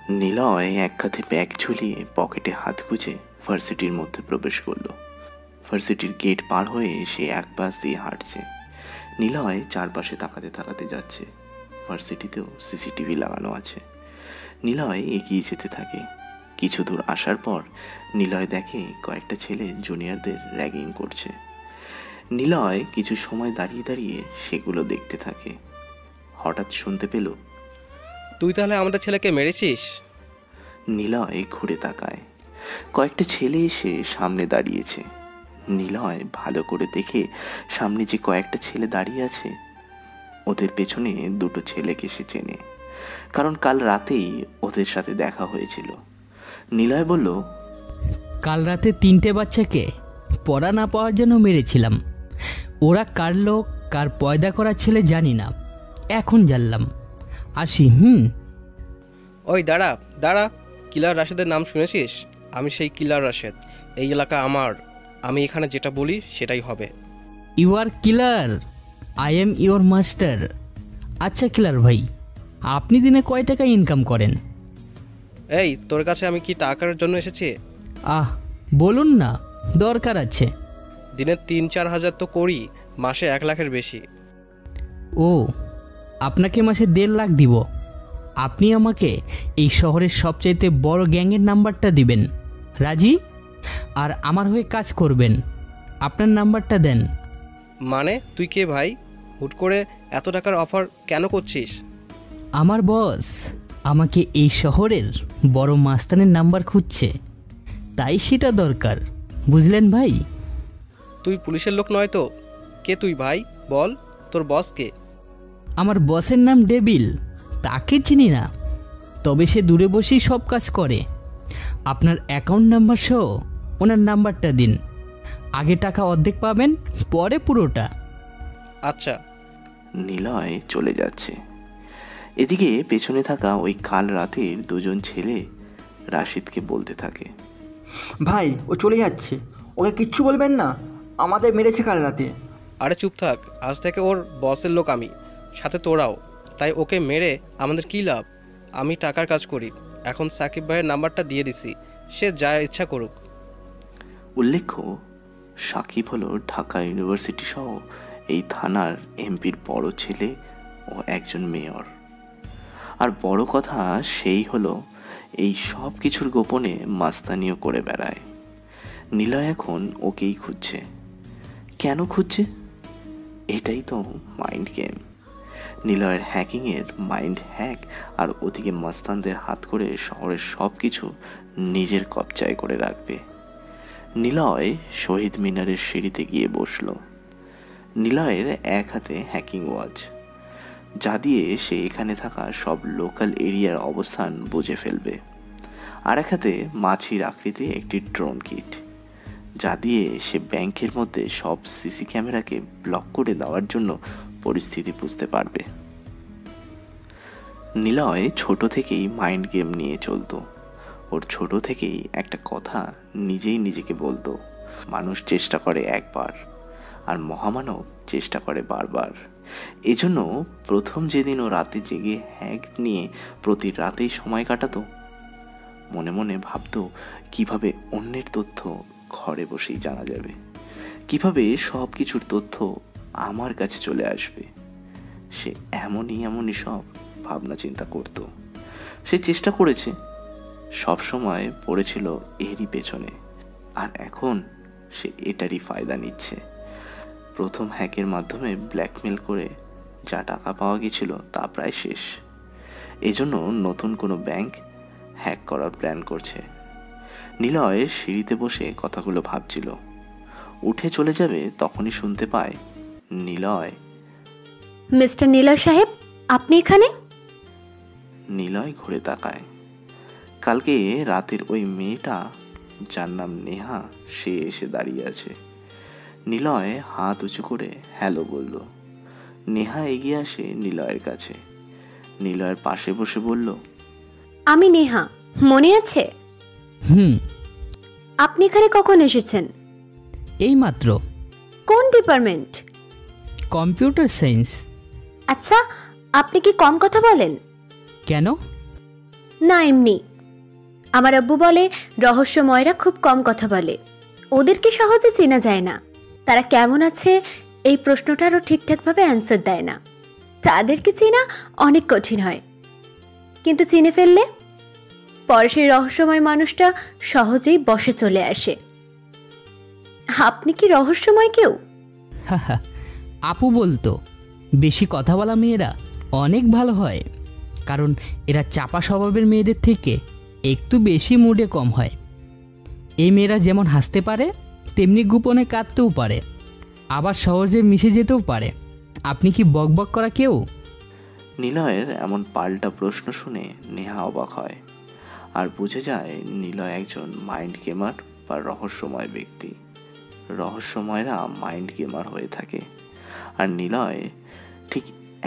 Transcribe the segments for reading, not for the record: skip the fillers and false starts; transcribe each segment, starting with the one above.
নিলয় এক কাঁধে ব্যাগ ঝুলিয়ে পকেটে হাত গুজে ভার্সিটির মধ্যে প্রবেশ করলো। ভার্সিটির গেট পার হয়ে সে এক পাশ দিয়ে হাঁটছে। নিলয় চারপাশে তাকাতে তাকাতে যাচ্ছে। ভার্সিটিতেও সিসিটিভি লাগানো আছে। নিলয় এগিয়ে যেতে থাকে। কিছু দূর আসার পর নিলয় দেখে কয়েকটা ছেলে জুনিয়রদের র্যাগিং করছে। নিলয় কিছু সময় দাঁড়িয়ে দাঁড়িয়ে সেগুলো দেখতে থাকে। হঠাৎ শুনতে পেল, তুই তাহলে আমাদের ছেলেকে মেরেছিস? নিলয় ঘুরে তাকায়। কয়েকটা ছেলে এসে সামনে দাঁড়িয়েছে। নিলয় ভালো করে দেখে সামনে যে কয়েকটা ছেলে দাঁড়িয়ে আছে ওদের পেছনে দুটো ছেলেকে সে চেনে, কারণ কাল রাতেই ওদের সাথে দেখা হয়েছিল। নিলয় বলল, কাল রাতে 3টে বাচ্চাকে পড়া না পাওয়ার জন্য মেরেছিলাম। ওরা কার লোক, কার পয়দা করার ছেলে জানি না, এখন জানলাম। আসি। ওই দাঁড়া দাঁড়া, কিলার রাশেদের নাম শুনেছিস? আমি সেই কিলার রাশেদ। এই এলাকা আমার। আমি এখানে যেটা বলি সেটাই হবে। You are killer, I am your master. আচ্ছা কিলার ভাই, আপনি দিনে কয় টাকা ইনকাম করেন? এই, তোর কাছে আমি কি টাকার জন্য এসেছি? বলুন না, দরকার আছে। দিনে 3-4 হাজার তো করি, মাসে 1 লাখের বেশি। ও, আপনাকে মাসে 1.5 লাখ দিব। আপনি আমাকে এই শহরের সবচাইতে বড় গ্যাংয়ের নাম্বারটা দিবেন, রাজি? আর আমার হয়ে কাজ করবেন। আপনার নাম্বারটা দেন। মানে তুই কে ভাই? হুট করে এত টাকার অফার কেন করছিস? আমার বস আমাকে এই শহরের বড় মাস্তানের নাম্বার খুঁজছে, তাই সেটা দরকার, বুঝলেন ভাই? তুই পুলিশের লোক নয় তো? কে তুই ভাই? বল, তোর বস কে? আমার বসের নাম ডেভিল। তাকে চিনি না, তবে সে দূরে বসেই সব কাজ করে। আপনার অ্যাকাউন্ট নাম্বার সহ ওনার নাম্বারটা দিন। আগে টাকা অর্ধেক পাবেন, পরে পুরোটা। আচ্ছা। নিলয় চলে যাচ্ছে। এদিকে পেছনে থাকা ওই কাল রাতের দুজন ছেলে রাশিদকে বলতে থাকে, ভাই ও চলে যাচ্ছে, ওকে কিচ্ছু বলবেন না, আমাদের মেরেছে কাল রাতে। আরে চুপ থাক, আজ থেকে ওর বসের লোক আমি, সাথে তোরাও। তাই ওকে মেরে আমাদের কী লাভ? আমি টাকার কাজ করি। এখন সাকিব ভাইয়ের নাম্বারটা দিয়ে দিছি, সে যা ইচ্ছা করুক। উল্লেখ্য, সাকিব হলো ঢাকা ইউনিভার্সিটি সহ এই থানার এমপির বড় ছেলে ও একজন মেয়র। আর বড় কথা সেই হলো এই সব কিছুর গোপনে মাস্তানিও করে বেড়ায়। নিলয় এখন ওকেই খুঁজছে। কেন খুঁজছে? এটাই তো মাইন্ড গেম। নিলয়ের হ্যাকিংয়ের মাইন্ড হ্যাক, আর ওদিকে মাস্তানদের হাত করে শহরের সব কিছু নিজের কবজায় করে রাখবে। নিলয় শহীদ মিনারের সিঁড়িতে গিয়ে বসল। নিলয়ের এক হাতে হ্যাকিং ওয়াচ, যা দিয়ে সে এখানে থাকা সব লোকাল এরিয়ার অবস্থান বুঝে ফেলবে। আর এক হাতে মাছির আকৃতি একটি ড্রোন কিট, যা দিয়ে সে ব্যাংকের মধ্যে সব সিসি ক্যামেরাকে ব্লক করে দেওয়ার জন্য পরিস্থিতি বুঝতে পারবে। নিলয় ছোট থেকেই মাইন্ড গেম নিয়ে চলতো। ওর ছোট থেকেই একটা কথা নিজেই নিজেকে বলতো, মানুষ চেষ্টা করে একবার, আর মহামানব চেষ্টা করে বারবার। এজন্য প্রথম যেদিন ও রাতে জেগে হ্যাক নিয়ে প্রতি রাতেই সময় কাটাতো, মনে মনে ভাবতো কিভাবে অন্যের তথ্য ঘরে বসেই জানা যাবে, কিভাবে সব কিছুর তথ্য আমার কাছে চলে আসবে। সে এমনই সব ভাবনা চিন্তা করত। সে চেষ্টা করেছে, সব সময় পড়েছিল এরই পেছনে, আর এখন সে এটারই ফায়দা নিচ্ছে। প্রথম হ্যাকের মাধ্যমে ব্ল্যাকমেল করে যা টাকা পাওয়া গেছিল তা প্রায় শেষ। এজন্য নতুন কোনো ব্যাংক হ্যাক করার প্ল্যান করছে। নিলয় সিঁড়িতে বসে কথাগুলো ভাবছিল। উঠে চলে যাবে তখনই শুনতে পায়, নিলয়। মিস্টার নিলয় সাহেব, আপনি এখানে? নিলয় ঘুরে তাকায়। কালকে রাতের ওই মেয়েটা, যার নাম নেহা, সে এসে দাঁড়িয়ে আছে। নিলয় হাত উঁচু করে হ্যালো বলল। নেহা এগিয়ে আসে নিলয়ের কাছে। নিলয়ের পাশে বসে বলল, আমি নেহা, মনে আছে? আপনি এখানে কখন এসেছেন? এই মাত্র। কোন ডিপার্টমেন্ট? Computer science. আচ্ছা, আপনি কি কম কথা বলেন? কেন? না, এমনি। আমার আব্বু বলে রহস্যময়রা খুব কম কথা বলে, ওদেরকে সহজে চেনা যায় না। তারা কেমন আছে এই প্রশ্নটারও ঠিকঠাকভাবে অ্যান্সার দেয় না। তাদেরকে চেনা অনেক কঠিন হয়, কিন্তু চিনে ফেললে পরে সেই রহস্যময় মানুষটা সহজেই বশে চলে আসে। আপনি কি রহস্যময় কেউ? হাহা, আপু বলতো বেশি কথা বলা মেয়েরা অনেক ভালো হয়, কারণ এরা চাপা স্বভাবের মেয়েদের থেকে একটু বেশি মুডে কম হয়। এই মেয়েরা যেমন হাসতে পারে তেমনি গোপনে কাঁদতেও পারে, আবার সহজে মিশে যেতেও পারে। আপনি কি বকবক করা কেউ? নিলয়ের এমন পাল্টা প্রশ্ন শুনে নেহা অবাক হয় আর বুঝে যায় নিলয় একজন মাইন্ড গেমার বা রহস্যময় ব্যক্তি। রহস্যময়রা মাইন্ড গেমার হয়ে থাকে, আর নিলয় ঠিক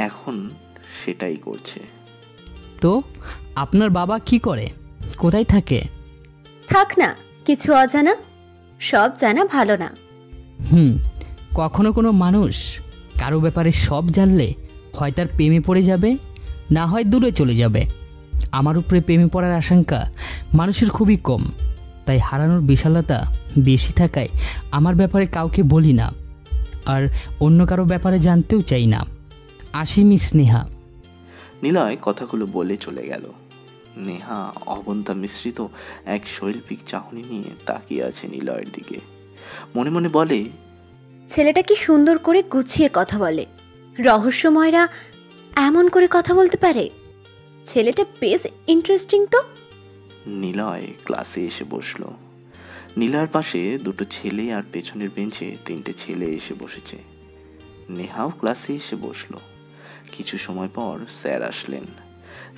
এখন সেটাই করছে। তো আপনার বাবা কি করে, কোথায় থাকে? থাক না, কিছু অজানা, সব জানা ভালো না। কখনো কোনো মানুষ কারো ব্যাপারে সব জানলে হয় তার প্রেমে পড়ে যাবে, না হয় দূরে চলে যাবে। আমার উপরে প্রেমে পড়ার আশঙ্কা মানুষের খুবই কম, তাই হারানোর বিশালতা বেশি থাকায় আমার ব্যাপারে কাউকে বলি না, আর অন্য কারো ব্যাপারে জানতেও চাই না। আসি মিস নেহা। নিলয় কথাগুলো বলে চলে গেল। নেহা অবন্তা মিশ্রিত এক শৈল্পিক চাহনি নিয়ে তাকিয়ে আছে নিলয়ের দিকে। মনে মনে বলে, ছেলেটা কি সুন্দর করে গুছিয়ে কথা বলে। রহস্যময়রা এমন করে কথা বলতে পারে। ছেলেটা বেশ ইন্টারেস্টিং তো। নিলয় ক্লাসে এসে বসলো। নিলয়ের পাশে দুটো ছেলে আর পেছনের বেঞ্চে তিনটে ছেলে এসে বসেছে। নেহাও ক্লাসে এসে বসলো। কিছু সময় পর স্যার আসলেন।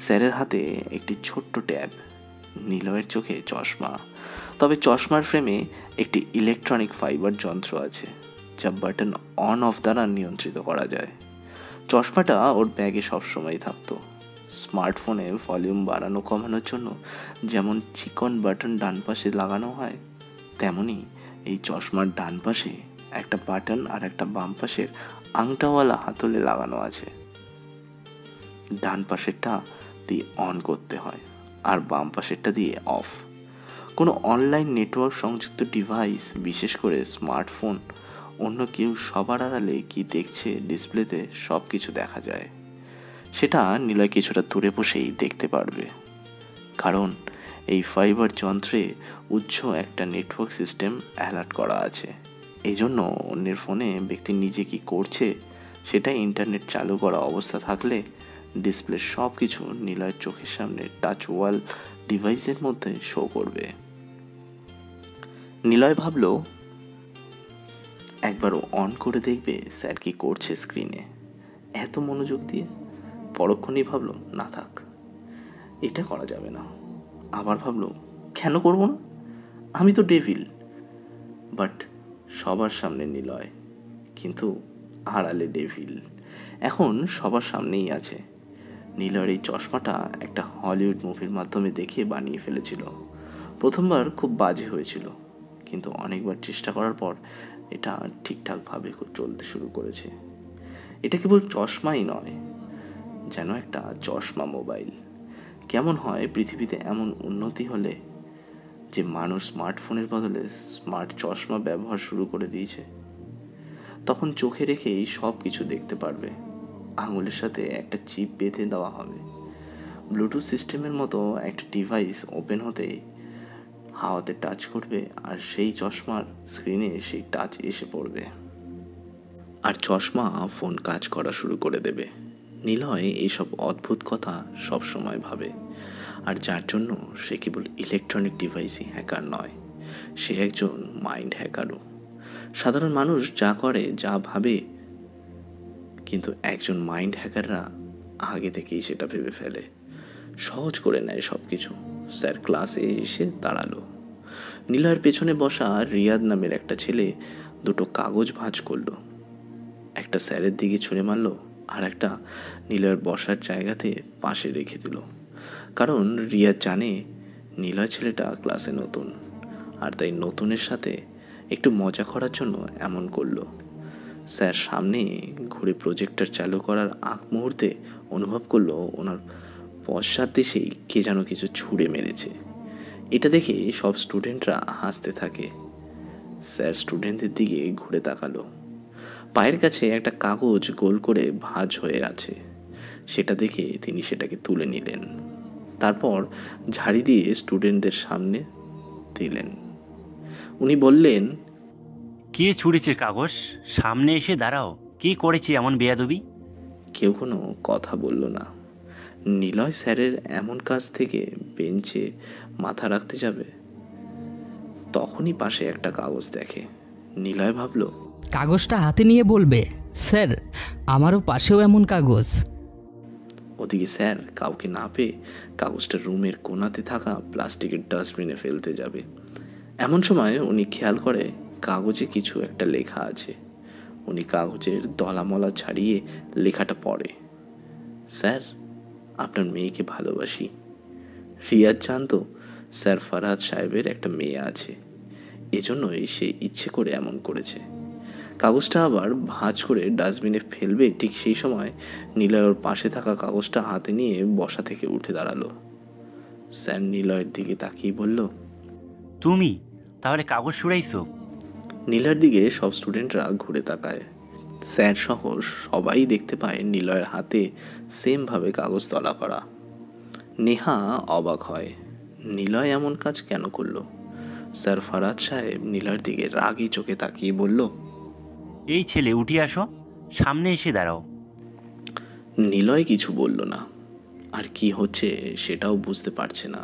স্যারের হাতে একটি ছোট্ট ট্যাব। নিলয়ের চোখে চশমা, তবে চশমার ফ্রেমে একটি ইলেকট্রনিক ফাইবার যন্ত্র আছে যা বাটন অন অফ দ্বারা নিয়ন্ত্রিত করা যায়। চশমাটা ওর ব্যাগে সবসময় থাকতো। স্মার্টফোনে ভলিউম বাড়ানো কমানোর জন্য যেমন চিকন বাটন ডান পাশে লাগানো হয়, তেমনি এই চশমার ডান পাশে একটা বাটন আর একটা বাম পাশের আংটাওয়ালা হাতলে লাগানো আছে। ডান পাশেরটা দিয়ে অন করতে হয় আর বাম পাশেরটা দিয়ে অফ। কোনো অনলাইন নেটওয়ার্ক সংযুক্ত ডিভাইস, বিশেষ করে স্মার্টফোন, অন্য কেউ সবার আড়ালে কি দেখছে ডিসপ্লেতে সব কিছু দেখা যায়। সেটা নিলয় কিছুটা দূরে বসেই দেখতে পারবে, কারণ এই ফাইবার যন্ত্রে উচ্চ একটা নেটওয়ার্ক সিস্টেম অ্যালার্ট করা আছে। এই জন্য অন্যের ফোনে ব্যক্তি নিজে কি করছে সেটা ইন্টারনেট চালু করা অবস্থা থাকলে ডিসপ্লে সব কিছু নিলয়ের চোখের সামনে টাচ ওয়াল ডিভাইসের মধ্যে শো করবে। নিলয় ভাবলো একবারও অন করে দেখবে স্যার কি করছে স্ক্রিনে। এত মনোযোগ দিয়ে পরক্ষণেই ভাবলো না থাক, এটা করা যাবে না। আবার ভাবলো কেন করব না, আমি তো ডেভিল। বাট সবার সামনে নিলয়, কিন্তু আড়ালে ডেভিল। এখন সবার সামনেই আছে। নিলয়ের এই চশমাটা একটা হলিউড মুভির মাধ্যমে দেখে বানিয়ে ফেলেছিল। প্রথমবার খুব বাজে হয়েছিল, কিন্তু অনেকবার চেষ্টা করার পর এটা ঠিকঠাকভাবে চলতে শুরু করেছে। এটা কেবল চশমাই নয়, যেন একটা চশমা মোবাইল। কেমন হয় পৃথিবীতে এমন উন্নতি হলে যে মানুষ স্মার্টফোনের বদলে স্মার্ট চশমা ব্যবহার শুরু করে দিয়েছে। তখন চোখে রেখেই সব কিছু দেখতে পারবে। আঙুলের সাথে একটা চিপ বেঁধে দেওয়া হবে। ব্লুটুথ সিস্টেমের মতো একটা ডিভাইস ওপেন হতে হাওয়াতে টাচ করবে আর সেই চশমার স্ক্রিনে সেই টাচ এসে পড়বে, আর চশমা ফোন কাজ করা শুরু করে দেবে। নিলয় এইসব অদ্ভুত কথা সব সময় ভাবে, আর যার জন্য সে কেবল ইলেকট্রনিক ডিভাইসই হ্যাকার নয়, সে একজন মাইন্ড হ্যাকারও। সাধারণ মানুষ যা করে, যা ভাবে, কিন্তু একজন মাইন্ড হ্যাকাররা আগে থেকেই সেটা ভেবে ফেলে, সহজ করে নেয় সব কিছু। স্যার ক্লাসে এসে দাঁড়ালো। নিলয়ের পেছনে বসা রিয়াদ নামের একটা ছেলে দুটো কাগজ ভাঁজ করলো। একটা স্যারের দিকে ছুঁড়ে মারলো, আর একটা নিলয়ের বসার জায়গাতে পাশে রেখে দিল। কারণ রিয়াদ জানে নিলয় ছেলেটা ক্লাসে নতুন, আর তাই নতুনের সাথে একটু মজা করার জন্য এমন করলো। স্যার সামনে ঘুরে প্রজেক্টর চালু করার আগ মুহূর্তে অনুভব করলো ওনার পশ্চাৎ দেশেই কে যেন কিছু ছুঁড়ে মেরেছে। এটা দেখে সব স্টুডেন্টরা হাসতে থাকে। স্যার স্টুডেন্টদের দিকে ঘুরে তাকালো। পায়ের কাছে একটা কাগজ গোল করে ভাঁজ হয়ে আছে। সেটা দেখে তিনি সেটাকে তুলে নিলেন। তারপর ঝাড়ি দিয়ে স্টুডেন্টদের সামনে দিলেন। উনি বললেন, কে ছুঁড়েছে কাগজ? সামনে এসে দাঁড়াও, কি করেছে এমন বেয়াদবি? কেউ কোনো কথা বলল না। নিলয় স্যারের এমন কাজ থেকে বেঞ্চে মাথা রাখতে যাবে, তখনই পাশে একটা কাগজ দেখে। নিলয় ভাবল, কাগজটা হাতে নিয়ে বলবে, স্যার আমারও পাশেও এমন কাগজ। ওদিকে স্যার কাউকে না পেয়ে কাগজটা রুমের কোণাতে থাকা প্লাস্টিকের ডাস্টবিনে ফেলতে যাবে। এমন সময় উনি খেয়াল করে কাগজে কিছু একটা লেখা আছে। উনি কাগজের দলামলা ছাড়িয়ে লেখাটা পড়ে, স্যার আপনার মেয়েকে ভালোবাসি। রিয়াজ জানতো স্যার ফারহাদ সাহেবের একটা মেয়ে আছে, এজন্যই সে ইচ্ছে করে এমন করেছে। কাগজটা আবার ভাঁজ করে ডাস্টবিনে ফেলবে, ঠিক সেই সময় নিলয় ওর পাশে থাকা কাগজটা হাতে নিয়ে বসা থেকে উঠে দাঁড়ালো। স্যার নিলয়ের দিকে তাকিয়ে বলল, তুমি তাহলে কাগজ ছুঁড়াইছো? নিলয়ের দিকে সব স্টুডেন্টরা ঘুরে তাকায়। স্যার সহ সবাই দেখতে পায় নিলয়ের হাতে সেমভাবে কাগজ তলা করা। নেহা অবাক হয়, নিলয় এমন কাজ কেন করলো? স্যার ফারহাদ সাহেব নিলয়ের দিকে রাগী চোখে তাকিয়ে বলল, এই ছেলে উঠে আসো, সামনে এসে দাঁড়াও। নিলয় কিছু বলল না, আর কি হচ্ছে সেটাও বুঝতে পারছে না।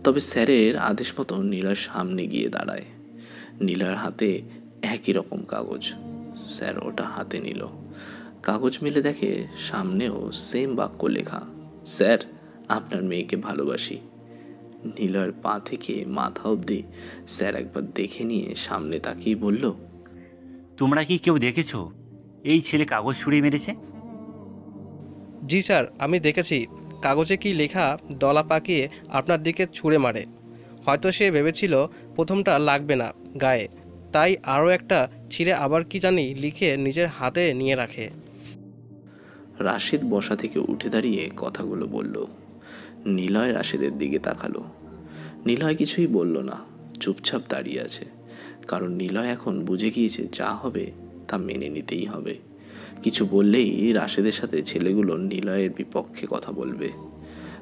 তবে স্যারের আদেশ মতো নিলয় সামনে গিয়ে দাঁড়ায়। নিলয়ের হাতে একই রকম কাগজ। স্যার ওটা হাতে নিল। কাগজ মেলে দেখে সামনেও সেম বাক্য লেখা, স্যার আপনার মেয়েকে ভালোবাসি। নিলয়ের পা থেকে মাথা অবধি স্যার একবার দেখে নিয়ে সামনে তাকিয়ে বলল, তোমরা কি কেউ দেখেছো এই ছেলে কাগজ ছুঁড়ে মেরেছে? জি স্যার, আমি দেখেছি। কাগজে কি লেখা দলা পাকিয়ে আপনার দিকে ছুঁড়ে মারে। হয়তো সে ভেবেছিল প্রথমটা লাগবে না গায়ে, তাই আরও একটা ছিঁড়ে আবার কি জানি লিখে নিজের হাতে নিয়ে রাখে। রাশিদ বসা থেকে উঠে দাঁড়িয়ে কথাগুলো বলল। নিলয় রাশিদের দিকে তাকালো। নিলয় কিছুই বলল না, চুপচাপ দাঁড়িয়ে আছে। কারণ নিলয় এখন বুঝে গিয়েছে যা হবে তা মেনে নিতেই হবে। কিছু বললেই রাশিদের সাথে ছেলেগুলো নিলয়ের বিপক্ষে কথা বলবে।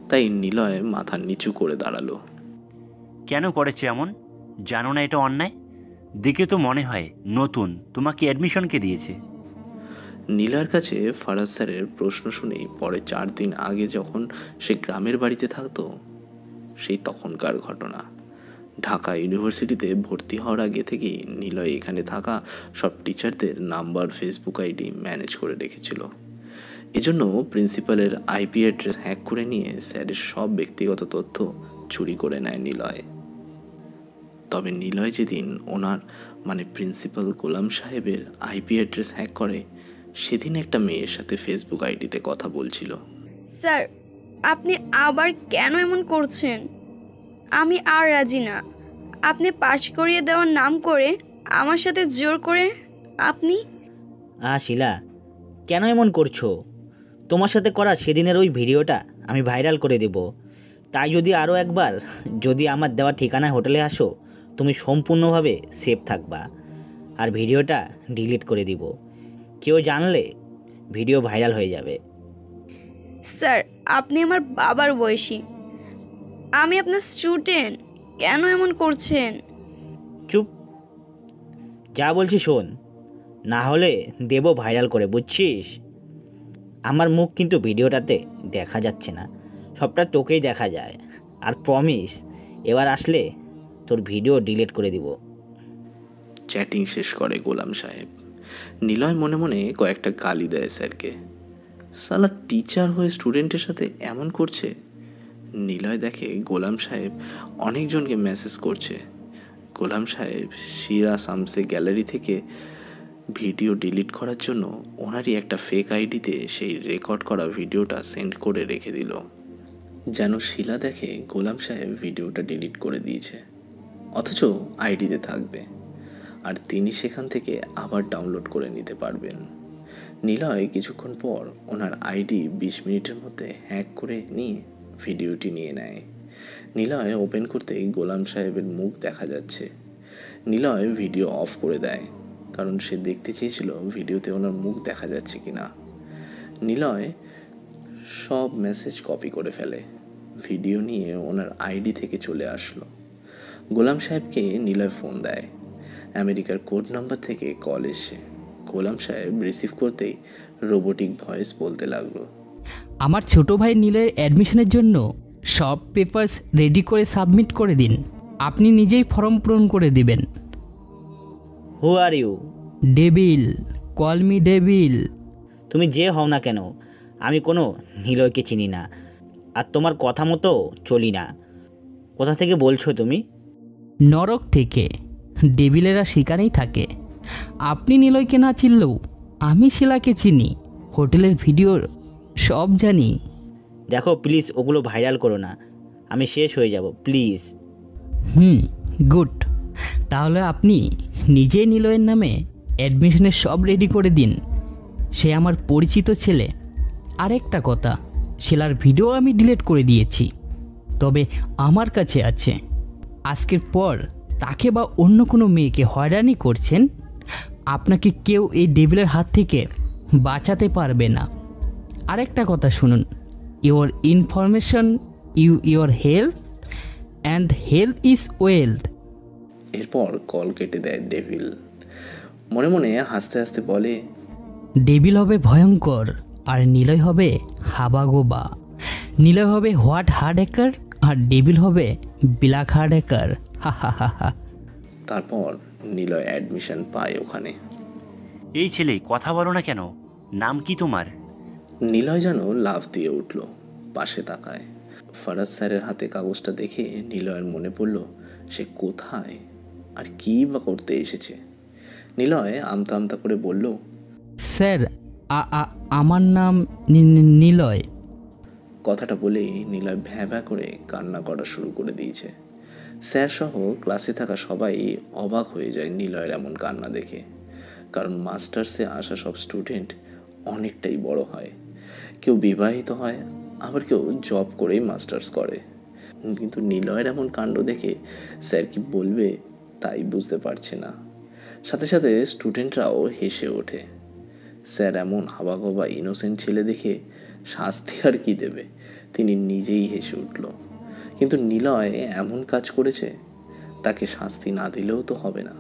তাই নিলয় মাথা নিচু করে দাঁড়ালো। কেন করেছে এমন? জানো না এটা অন্যায়? দেখে তো মনে হয় নতুন, তোমাকে অ্যাডমিশনকে দিয়েছে। নিলয়ের কাছে ফারাজ স্যারের প্রশ্ন শুনেই পরে 4 দিন আগে যখন সে গ্রামের বাড়িতে থাকতো, সেই তখনকার ঘটনা। ঢাকা ইউনিভার্সিটিতে ভর্তি হওয়ার আগে থেকেই নিলয় এখানে থাকা সব টিচারদের নাম্বার, ফেসবুক আইডি ম্যানেজ করে রেখেছিল। এজন্য প্রিন্সিপালের আইপি অ্যাড্রেস হ্যাক করে নিয়ে স্যারের সব ব্যক্তিগত তথ্য চুরি করে নেয় নিলয়। তবে নিলয় যেদিন ওনার মানে প্রিন্সিপাল গোলাম সাহেবের আইপি অ্যাড্রেস হ্যাক করে, সেদিন একটা মেয়ের সাথে ফেসবুক আইডিতে কথা বলছিল। স্যার, আপনি আবার কেন এমন করছেন? আমি আর রাজি না। আপনি পাশ করিয়ে দেওয়ার নাম করে আমার সাথে জোর করে আপনি। শিলা, কেন এমন করছো? তোমার সাথে করা সেদিনের ওই ভিডিওটা আমি ভাইরাল করে দেব। তাই যদি আরও একবার যদি আমার দেওয়া ঠিকানায় হোটেলে আসো, তুমি সম্পূর্ণভাবে সেফ থাকবা। আর ভিডিওটা ডিলিট করে দিব। কেউ জানলে ভিডিও ভাইরাল হয়ে যাবে। স্যার, আপনি আমার বাবার বয়সী, আমি আপনার স্টুডেন্ট, কেন এমন করছেন? চুপ, যা বলছি শোন, না হলে দেব ভাইরাল করে, বুঝছিস? আমার মুখ কিন্তু ভিডিওটাতে দেখা যাচ্ছে না, সবটা তোকেই দেখা যায়। আর প্রমিস, এবার আসলে তোর ভিডিও ডিলিট করে দিব। চ্যাটিং শেষ করে গোলাম সাহেব। নিলয় মনে মনে কয়েকটা গালি দেয় স্যারকে। সালা টিচার হয়ে স্টুডেন্টের সাথে এমন করছে। নিলয় দেখে গোলাম সাহেব অনেকজনকে মেসেজ করছে। গোলাম সাহেব শিরা শামসে গ্যালারি থেকে ভিডিও ডিলিট করার জন্য ওনারই একটা ফেক আইডিতে সেই রেকর্ড করা ভিডিওটা সেন্ড করে রেখে দিল। যেন শিলা দেখে গোলাম সাহেব ভিডিওটা ডিলিট করে দিয়েছে, অথচ আইডিতে থাকবে, আর তিনি সেখান থেকে আবার ডাউনলোড করে নিতে পারবেন। নিলয় কিছুক্ষণ পর ওনার আইডি 20 মিনিটের মধ্যে হ্যাক করে নিয়ে ভিডিওটি নিয়ে নেয়। নিলয় ওপেন করতেই গোলাম সাহেবের মুখ দেখা যাচ্ছে। নিলয় ভিডিও অফ করে দেয়, কারণ সে দেখতে চেয়েছিল ভিডিওতে ওনার মুখ দেখা যাচ্ছে কিনা। নিলয় সব মেসেজ কপি করে ফেলে। ভিডিও নিয়ে ওনার আইডি থেকে চলে আসলো। গোলাম সাহেবকে নিলয় ফোন দেয়। আমেরিকার কোড নাম্বার থেকে কল এসে গোলাম সাহেব রিসিভ করতেই রোবোটিক ভয়েস বলতে লাগলো, আমার ছোট ভাই নীলের অ্যাডমিশনের জন্য সব পেপারস রেডি করে সাবমিট করে দিন। আপনি নিজেই ফর্ম পূরণ করে দিবেন। Who are you? Devil, call me devil. তুমি যে হও না কেন, আমি কোনো নিলয়কে চিনি না, আর তোমার কথা মতো চলি না। কোথা থেকে বলছো তুমি? নরক থেকে। ডেভিলেরা সেখানেই থাকে। আপনি নিলয়কে না চিনলেও আমি শিলাকে চিনি। হোটেলের ভিডিও সব জানি। দেখো প্লিজ ওগুলো ভাইরাল করো না, আমি শেষ হয়ে যাব প্লিজ। গুড। তাহলে আপনি নিজেই নিলয়ের নামে অ্যাডমিশনের সব রেডি করে দিন। সে আমার পরিচিত ছেলে। আরেকটা কথা, শিলার ভিডিও আমি ডিলিট করে দিয়েছি, তবে আমার কাছে আছে। আজকের পর তাকে বা অন্য কোনো মেয়েকে হয়রানি করছেন, আপনাকে কেউ এই ডেভিলের হাত থেকে বাঁচাতে পারবে না। আরেকটা কথা শুনুন, your information your health, and health is wealth. এরপর কল কেটে দেয় ডেভিল। মনে মনে হাসতে হাসতে বলে, ডেভিল হবে ভয়ঙ্কর আর নিলয় হবে হাবাগোবা। নিলয় হবে হোয়াট হার্ড হ্যাকার আর ডেভিল হবে ব্ল্যাক হার্ড হ্যাকার। হা হা হা হা। তারপর নিলয় অ্যাডমিশন পায় ওখানে। এই ছেলে, কথা বলো না কেন? নাম কি তোমার? নিলয় যেন লাফ দিয়ে উঠল, পাশে তাকায়। ফারাজ স্যারের হাতে কাগজটা দেখে নিলয়ের মনে পড়ল সে কোথায় আর কী বা করতে এসেছে। নিলয় আমতা আমতা করে বলল, স্যার, আমার নাম নিলয়। কথাটা বলেই নিলয় ভ্যাঁ ভ্যাঁ করে কান্না করা শুরু করে দিয়েছে। স্যার সহ ক্লাসে থাকা সবাই অবাক হয়ে যায় নিলয়ের এমন কান্না দেখে, কারণ মাস্টার্সে আসা সব স্টুডেন্ট অনেকটাই বড় হয়। কেউ বিবাহিত হয়, আবার কেউ জব করেই মাস্টার্স করে। কিন্তু নিলয়ের এমন কাণ্ড দেখে স্যার কি বলবে তাই বুঝতে পারছে না। সাথে সাথে স্টুডেন্টরাও হেসে ওঠে। স্যার এমন হাবাগোবা ইনোসেন্ট ছেলে দেখে শাস্তি আর কি দেবে, তিনি নিজেই হেসে উঠল। কিন্তু নিলয় এমন কাজ করেছে, তাকে শাস্তি না দিলেও তো হবে না।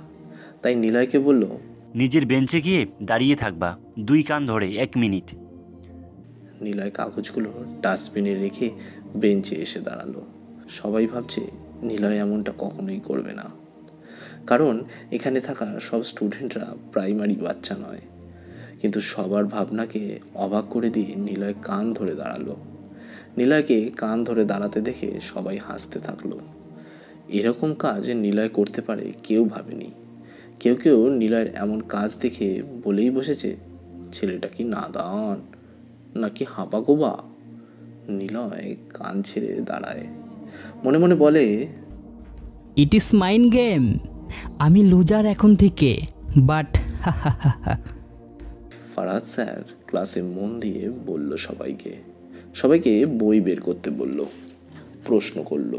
তাই নিলয়কে বলল, নিজের বেঞ্চে গিয়ে দাঁড়িয়ে থাকবা 2 কান ধরে 1 মিনিট। নিলয় কাগজগুলো ডাস্টবিনে রেখে বেঞ্চে এসে দাঁড়ালো। সবাই ভাবছে নিলয় এমনটা কখনোই করবে না, কারণ এখানে থাকা সব স্টুডেন্টরা প্রাইমারি বাচ্চা নয়। কিন্তু সবার ভাবনাকে অবাক করে দিয়ে নিলয় কান ধরে দাঁড়ালো। নিলয়কে কান ধরে দাঁড়াতে দেখে সবাই হাসতে থাকলো। এরকম কাজ নিলয় করতে পারে কেউ ভাবেনি। কেউ কেউ নিলয়ের এমন কাজ দেখে বলেই বসেছে, ছেলেটা কি নাদান নাকি হাবাগোবা। নিলয় কান ছেড়ে দাঁড়ায়, মনে মনে বলে, ইট ইজ মাইন্ড গেম। আমি লুজার এখন থেকে, বাট হা হা হা হা। ফারাজ স্যার ক্লাসে মন দিয়ে বলল সবাইকে বই বের করতে বলল। প্রশ্ন করল,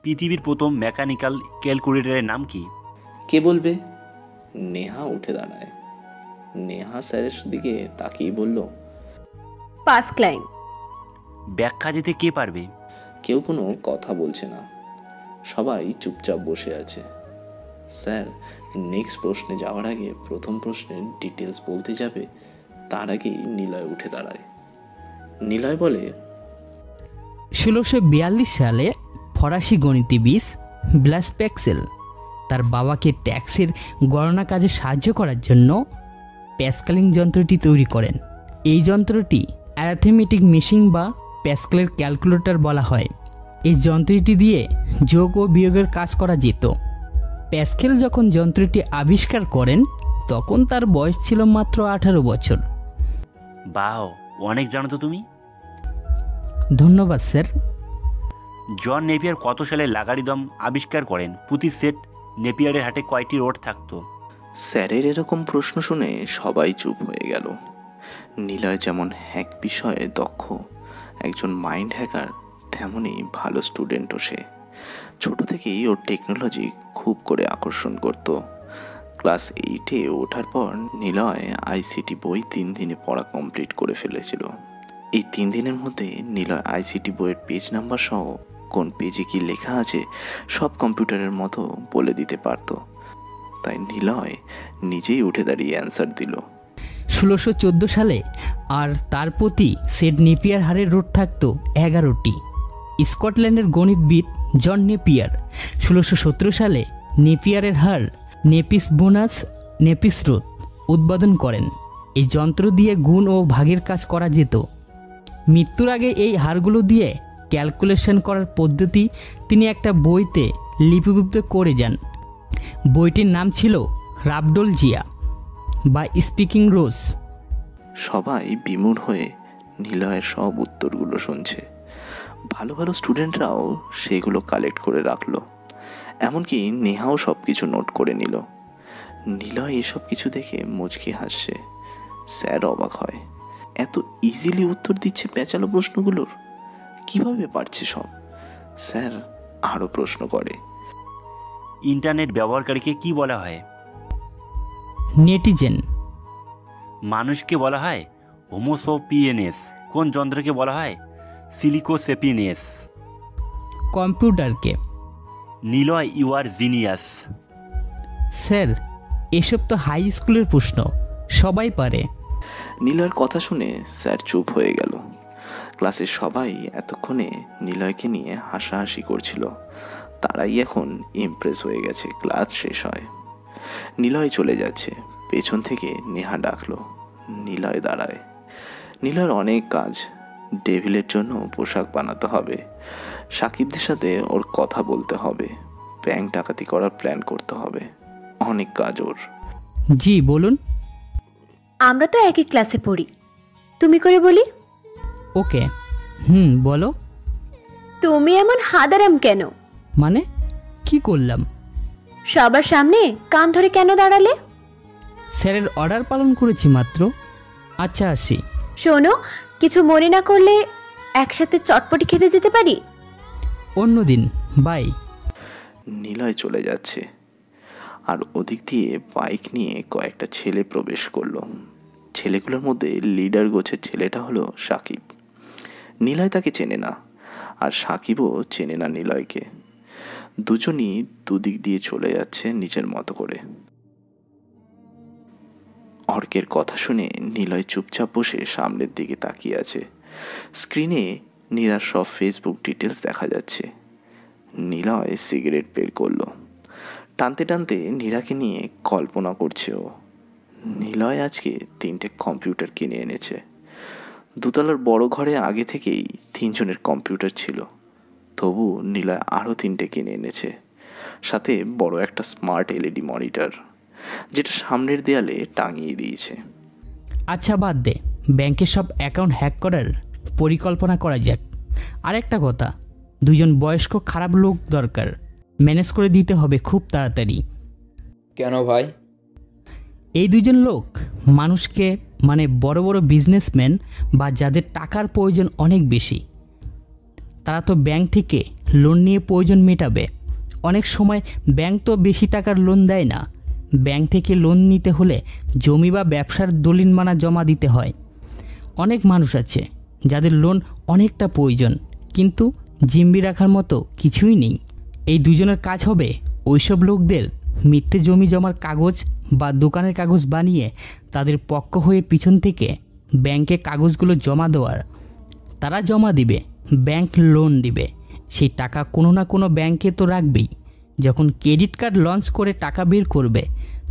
পৃথিবীর প্রথম মেকানিক্যাল ক্যালকুলেটরের নাম কি? কে বলবে? নেহা উঠে দাঁড়ায়। নেহা স্যারের দিকে তাকিয়ে বলল, পাসক্লাইন। ব্যাখ্যা দিতে কে পারবে? কেউ কোনো কথা বলছে না, সবাই চুপচাপ বসে আছে। স্যার নেক্সট প্রশ্নে যাওয়ার আগে প্রথম প্রশ্নের ডিটেলস বলতে যাবে, তার আগেই নিলয় উঠে দাঁড়ায়। নিলয় বলে, 1642 সালে ফরাসি গণিতবিদ ব্লাস প্যাক্সেল তার বাবাকে ট্যাক্সের গণনা কাজে সাহায্য করার জন্য প্যাসকেলিং যন্ত্রটি তৈরি করেন। এই যন্ত্রটি অ্যারিথমেটিক মেশিন বা প্যাসকেলের ক্যালকুলেটর বলা হয়। এই যন্ত্রটি দিয়ে যোগ ও বিয়োগের কাজ করা যেত। প্যাসকেল যখন যন্ত্রটি আবিষ্কার করেন তখন তার বয়স ছিল মাত্র 18 বছর। বাহ, অনেক জানো তো তুমি। ধন্যবাদ স্যার। জন নেপিয়ার কত সালে লাগারিদম আবিষ্কার করেন? প্রতি সেট নেপিয়ারের হাটে কয়টি রোড থাকতো? স্যারের এরকম প্রশ্ন শুনে সবাই চুপ হয়ে গেল। নিলয় যেমন হ্যাক বিষয়ে দক্ষ, একজন মাইন্ড হ্যাকার এমনই ভালো স্টুডেন্টও সে। ছোট থেকেই ওর টেকনোলজি খুব করে আকর্ষণ করত। ক্লাস 8-এ ওঠার পর নিলয় আইসিটি বই 3 দিনে পড়া কমপ্লিট করে ফেলেছিল। এই 3 দিনের মধ্যে নিলয় আইসিটি বইয়ের পেজ নাম্বার সহ কোন পেজে কি লেখা আছে সব কম্পিউটারের মতো বলে দিতে পারত। তাই নিলয় নিজেই উঠে দাঁড়িয়ে অ্যান্সার দিল। 1614 সালে আর তার প্রতি সেড নেপিয়ার হারের রোড থাকত 11টি। স্কটল্যান্ডের গণিতবিদ জন নেপিয়ার 1617 সালে নেপিয়ারের হার নেপিস বোনাস নেপিস রোড উদ্বোধন করেন। এই যন্ত্র দিয়ে গুণ ও ভাগের কাজ করা যেত। মৃত্যুর আগে এই হারগুলো দিয়ে ক্যালকুলেশন করার পদ্ধতি তিনি একটা বইতে লিপিবদ্ধ করে যান। বইটির নাম ছিল রাবডোলজিয়া বা স্পিকিং রোজ। সবাই বিমূঢ় হয়ে নিলয়ের সব উত্তরগুলো শুনছে। ভালো ভালো স্টুডেন্টরাও সেগুলো কালেক্ট করে রাখলো। এমনকি নেহাও সব কিছু নোট করে নিল। নিলয় এসব কিছু দেখে মুচকি হাসছে। স্যার অবাক হয়, এত ইজিলি উত্তর দিচ্ছে পেঁচালো প্রশ্নগুলোর, কিভাবে পারছে সব? স্যার আরও প্রশ্ন করে, ইন্টারনেট ব্যবহারকারীকে কি বলা হয়? নেটিজেন। মানুষকে বলা হয় হোমোসোপিয়েনেস। কোন যন্ত্রকে বলা হয় সিলিকোসেপিনেস? কম্পিউটারকে। Niloy you are genius. Sir এসব তো হাই স্কুলের প্রশ্ন, সবাই পারে। নিলয়ের কথা শুনে স্যার চুপ হয়ে গেল। ক্লাসের সবাই এতক্ষণে নিলয়কে নিয়ে হাসাহাসি করছিল। তারাই এখন ইমপ্রেস হয়ে গেছে। ক্লাস শেষ হয়, নিলয় চলে যাচ্ছে। পেছন থেকে নেহা ডাকলো। নিলয় দাঁড়ায়। নিলয়ের অনেক কাজ। ডেভিলের জন্য পোশাক বানাতে হবে, সাকিবদের সাথে ওর কথা বলতে হবে, ব্যাংক ডাকাতি করার প্ল্যান করতে হবে, অনেক কাজ ওর। জি বলুন। আমরা তো একই ক্লাসে পড়ি, তুমি করে বলি। ওকে বলো। তুমি এমন হাদারাম কেন? মানে কি করলাম? সবার সামনে কান ধরে কেন দাঁড়ালে? স্যারের অর্ডার পালন করেছি মাত্র। আচ্ছা আসি। শোনো, কিছু মনে না করলে একসাথে চটপটি খেতে যেতে পারি। অন্যদিন, বাই। নিলয় চলে যাচ্ছে। আর ওদিক দিয়ে বাইক নিয়ে কয়েকটা ছেলে প্রবেশ করলো। ছেলেগুলোর মধ্যে লিডার গোছের ছেলেটা হলো সাকিব। নিলয় তাকে চেনে না, আর সাকিবও চেনে না নিলয়কে। দুজনই দুদিক দিয়ে চলে যাচ্ছে নিজের মতো করে। অর্কের কথা শুনে নিলয় চুপচাপ বসে সামনের দিকে তাকিয়ে আছে। স্ক্রিনে নীরার সব ফেসবুক ডিটেলস দেখা যাচ্ছে। নিলয় সিগারেট বের করলো। টানতে টানতে নীরাকে নিয়ে কল্পনা করছে ও। নিলয় আজকে 3টে কম্পিউটার কিনে এনেছে। দোতলার বড় ঘরে আগে থেকেই 3 জনের কম্পিউটার ছিল। তবু নিলয় আরও 3টে কিনে এনেছে, সাথে বড় একটা স্মার্ট এলইডি মনিটর, যেটা সামনের দেয়ালে টাঙিয়ে দিয়েছে। আচ্ছা বাদ দে, ব্যাংকের সব অ্যাকাউন্ট হ্যাক করার পরিকল্পনা করা যাক। আরেকটা কথা, 2 জন বয়স্ক খারাপ লোক দরকার, ম্যানেজ করে দিতে হবে খুব তাড়াতাড়ি। কেন ভাই? এই 2 জন লোক মানুষকে, মানে বড় বড় বিজনেসম্যান বা যাদের টাকার প্রয়োজন অনেক বেশি, তারা তো ব্যাংক থেকে লোন নিয়ে প্রয়োজন মেটাবে। অনেক সময় ব্যাংক তো বেশি টাকার লোন দেয় না। ব্যাংক থেকে লোন নিতে হলে জমি বা ব্যবসার দলিলমানা জমা দিতে হয়। অনেক মানুষ আছে যাদের লোন অনেকটা প্রয়োজন, কিন্তু জিম্বি রাখার মতো কিছুই নেই। এই 2 জনের কাজ হবে ওইসব লোকদের মিথ্যে জমি জমার কাগজ বা দোকানের কাগজ বানিয়ে তাদের পক্ষ হয়ে পিছন থেকে ব্যাংকে কাগজগুলো জমা দেওয়ার। তারা জমা দিবে, ব্যাংক লোন দিবে, সেই টাকা কোনো না কোনো ব্যাংকে তো রাখবেই। যখন ক্রেডিট কার্ড লঞ্চ করে টাকা বের করবে,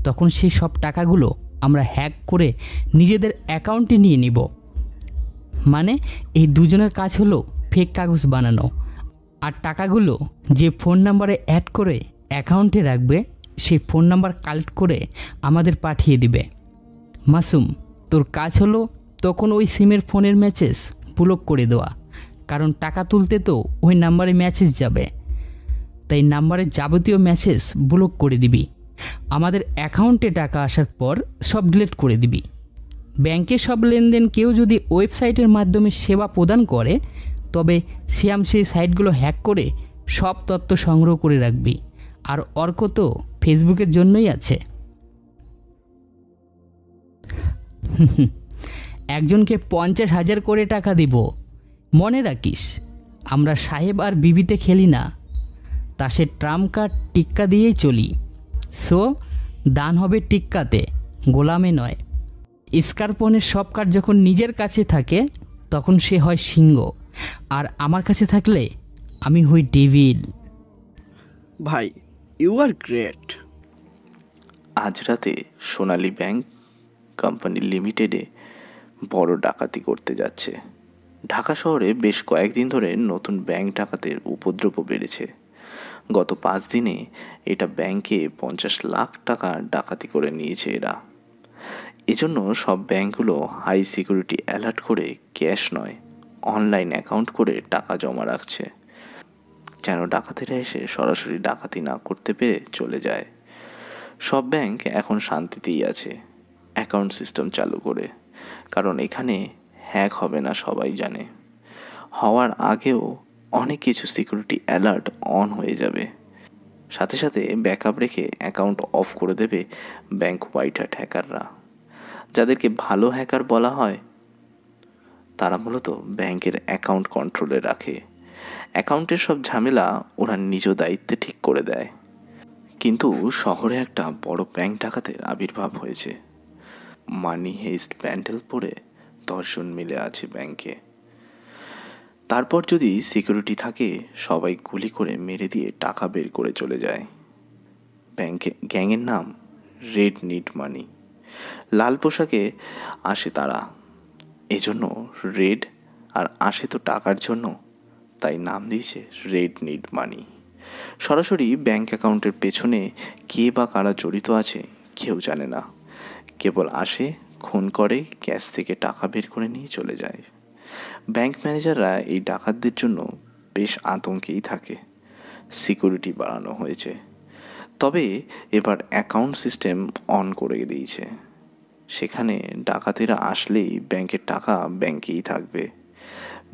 তখন সেই সব টাকাগুলো আমরা হ্যাক করে নিজেদের অ্যাকাউন্টে নিয়ে নিব। মানে এই 2 জনের কাজ হলো ফেক কাগজ বানানো, আর টাকাগুলো যে ফোন নাম্বারে অ্যাড করে অ্যাকাউন্টে রাখবে, সেই ফোন নাম্বার কালেক্ট করে আমাদের পাঠিয়ে দিবে। মাসুম, তোর কাজ হলো তখন ওই সিমের ফোনের মেসেজ ব্লক করে দেওয়া, কারণ টাকা তুলতে তো ওই নাম্বারে মেসেজ যাবে। তাই নাম্বারের যাবতীয় মেসেজ ব্লক করে দিবি। আমাদের অ্যাকাউন্টে টাকা আসার পর সব ডিলিট করে দিবি। ব্যাংকের সব লেনদেন কেউ যদি ওয়েবসাইটের মাধ্যমে সেবা প্রদান করে, তবে শ্যাম সেই সাইটগুলো হ্যাক করে সব তথ্য সংগ্রহ করে রাখবি। আর অর্ক তো ফেসবুকের জন্যই আছে। একজনকে 50,000 করে টাকা দিব। মনে রাখিস, আমরা সাহেব আর বিবিতে খেলি না, তা সে ট্রাম্প কার্ড টিক্কা দিয়েই চলি। সো দান হবে টিক্কাতে, গোলামে নয়। স্কারপনের সব কার্ড যখন নিজের কাছে থাকে তখন সে হয় সিংহ, আর আমার কাছে থাকলে আমি হই ডেভিল। ভাই, ইউ আর গ্রেট। আজ রাতে সোনালী ব্যাংক কোম্পানি লিমিটেডে বড় ডাকাতি করতে যাচ্ছে। ঢাকা শহরে বেশ কয়েকদিন ধরে নতুন ব্যাংক ডাকাতের উপদ্রব বেড়েছে। গত 5 দিনে এটা ব্যাংকে 50 লাখ টাকা ডাকাতি করে নিয়েছে এরা। এজন্য সব ব্যাংকগুলো হাই সিকিউরিটি অ্যালার্ট করে ক্যাশ নয়, অনলাইন অ্যাকাউন্ট করে টাকা জমা রাখছে, যেন ডাকাতেরা এসে সরাসরি ডাকাতি না করতে পেরে চলে যায়। সব ব্যাংক এখন শান্তিতেই আছে অ্যাকাউন্ট সিস্টেম চালু করে, কারণ এখানে হ্যাক হবে না সবাই জানে। হওয়ার আগেও অনেক কিছু সিকিউরিটি অ্যালার্ট অন হয়ে যাবে। সাথে সাথে ব্যাকআপ রেখে অ্যাকাউন্ট অফ করে দেবে ব্যাংক হোয়াইট হ্যাট হ্যাকাররা। যাদেরকে ভালো হ্যাকার বলা হয়, তারা মূলত ব্যাংকের অ্যাকাউন্ট কন্ট্রোলে রাখে। অ্যাকাউন্টের সব ঝামেলা ওরা নিজ দায়িত্বে ঠিক করে দেয়। কিন্তু শহরে একটা বড় ব্যাংক ডাকাতের আবির্ভাব হয়েছে। মানি হেস্ট প্যান্ডেল পরে 10 জন মিলে আছে ব্যাংকে। তারপর যদি সিকিউরিটি থাকে, সবাই গুলি করে মেরে দিয়ে টাকা বের করে চলে যায়। ব্যাংকে গ্যাংয়ের নাম রেড নিড মানি। লাল পোশাকে আসে তারা, এজন্য রেড, আর আসে তো টাকার জন্য, তাই নাম দিয়েছে রেড নিড মানি। সরাসরি ব্যাংক অ্যাকাউন্টের পেছনে কে বা কারা জড়িত আছে কেউ জানে না। কেবল আসে, খুন করে, ক্যাশ থেকে টাকা বের করে নিয়ে চলে যায়। ব্যাংক ম্যানেজাররা এই ডাকাতদের জন্য বেশ আতঙ্কেই থাকে। সিকিউরিটি বাড়ানো হয়েছে, তবে এবার অ্যাকাউন্ট সিস্টেম অন করে দিয়েছে। সেখানে ডাকাতেরা আসলেই ব্যাংকের টাকা ব্যাংকেই থাকবে।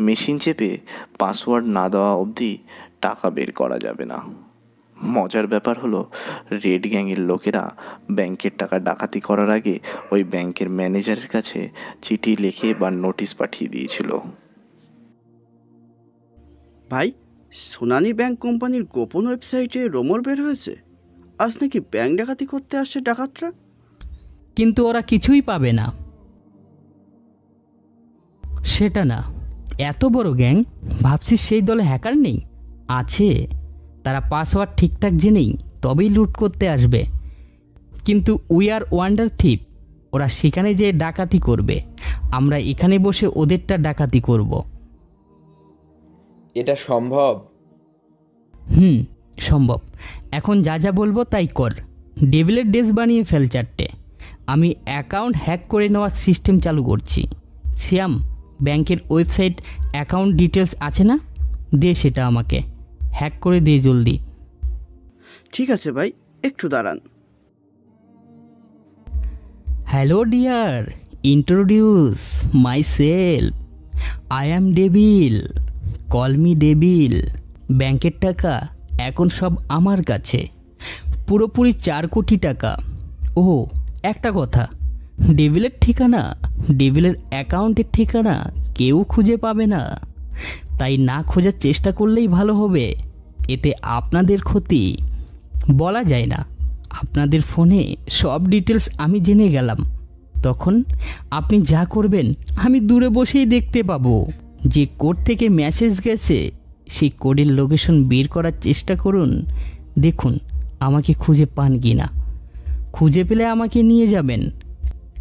মেশিন চেপে পাসওয়ার্ড না দেওয়া অবধি টাকা বের করা যাবে না। মজার ব্যাপার হলো, রেড গ্যাংয়ের লোকেরা ব্যাংকের টাকা ডাকাতি করার আগে ওই ব্যাংকের ম্যানেজারের কাছে চিঠি লিখে বা নোটিশ পাঠিয়ে দিয়েছিল। ভাই, সোনালী ব্যাংক কোম্পানির গোপন ওয়েবসাইটে রোমর বের হয়েছে, আজ নাকি ব্যাংক ডাকাতি করতে আসছে ডাকাতরা। কিন্তু ওরা কিছুই পাবে না। সেটা না, এত বড় গ্যাং, ভাবছিস সেই দলে হ্যাকার নেই? আছে। তারা পাসওয়ার্ড ঠিকঠাক জেনেই তবেই লুট করতে আসবে। কিন্তু উই আর ওয়ান্ডার থিপ, ওরা সেখানে যেয়ে ডাকাতি করবে, আমরা এখানে বসে ওদেরটা ডাকাতি করব। এটা সম্ভব? সম্ভব। এখন যা যা বলবো তাই কর। ডেভিলের ড্রেস বানিয়ে ফেল 4টে। আমি অ্যাকাউন্ট হ্যাক করে নেওয়ার সিস্টেম চালু করছি। শ্যাম, ব্যাংকের ওয়েবসাইট অ্যাকাউন্ট ডিটেলস আছে না? দে সেটা আমাকে, হ্যাক করে দে জলদি। ঠিক আছে ভাই, একটু দাঁড়ান। Hello dear, introduce my self, I am devil, call me devil. ব্যাংকের টাকা এখন সব আমার কাছে, পুরোপুরি 4 কোটি টাকা। ও একটা কথা, ডেভিলের ঠিকানা, ডেভিলের অ্যাকাউন্টের ঠিকানা কেউ খুঁজে পাবে না, তাই না খোঁজার চেষ্টা করলেই ভালো হবে। এতে আপনাদের ক্ষতি। বলা যায় না, আপনাদের ফোনে সব ডিটেলস আমি জেনে গেলাম, তখন আপনি যা করবেন আমি দূরে বসেই দেখতে পাবো। যে কোড থেকে মেসেজ গেছে সেই কোডের লোকেশন বের করার চেষ্টা করুন, দেখুন আমাকে খুঁজে পান কি না। খুঁজে পেলে আমাকে নিয়ে যাবেন,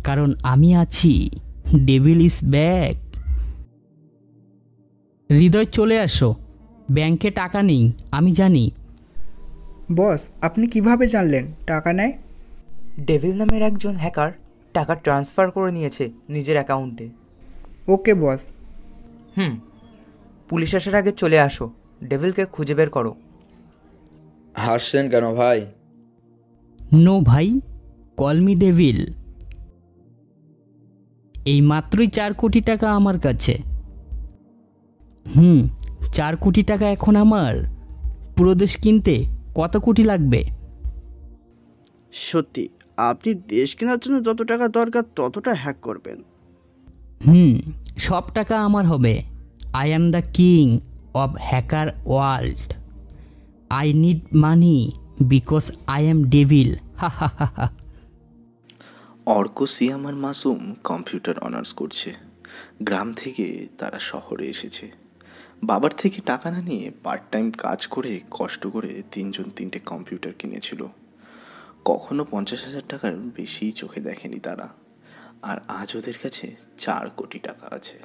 কারণ আমি আছি। Devil is back. হৃদয়, চলে আসো। ব্যাংকে টাকা নেই, আমি জানি। বস, আপনি কিভাবে জানলেন টাকা নেয়? ডেভিল নামের একজন হ্যাকার টাকা ট্রান্সফার করে নিয়েছে নিজের অ্যাকাউন্টে। ওকে বস। পুলিশ আসার আগে চলে আসো, ডেভিলকে খুঁজে বের করো। হাসছেন কেন ভাই? নো ভাই, কল মি ডেভিল। এই মাত্রই 4 কোটি টাকা আমার কাছে। 4 কোটি টাকা এখন আমার। পুরো দেশ কিনতে কত কোটি লাগবে? সত্যি আপনি দেশ কেনার জন্য যত টাকা দরকার ততটা হ্যাক করবেন। সব টাকা আমার হবে। I am the king of hacker world. I need money because I am devil. Arko, Siam আর মাসুম কম্পিউটার অনার্স করছে। গ্রাম থেকে তারা শহরে এসেছে। বাবার থেকে টাকা না নিয়ে পার্ট টাইম কাজ করে কষ্ট করে 3জন 3টে কম্পিউটার কিনেছিল। কখনো 50,000 টাকার বেশি চোখে দেখেনি তারা। আর আজ ওদের কাছে 4 কোটি টাকা আছে,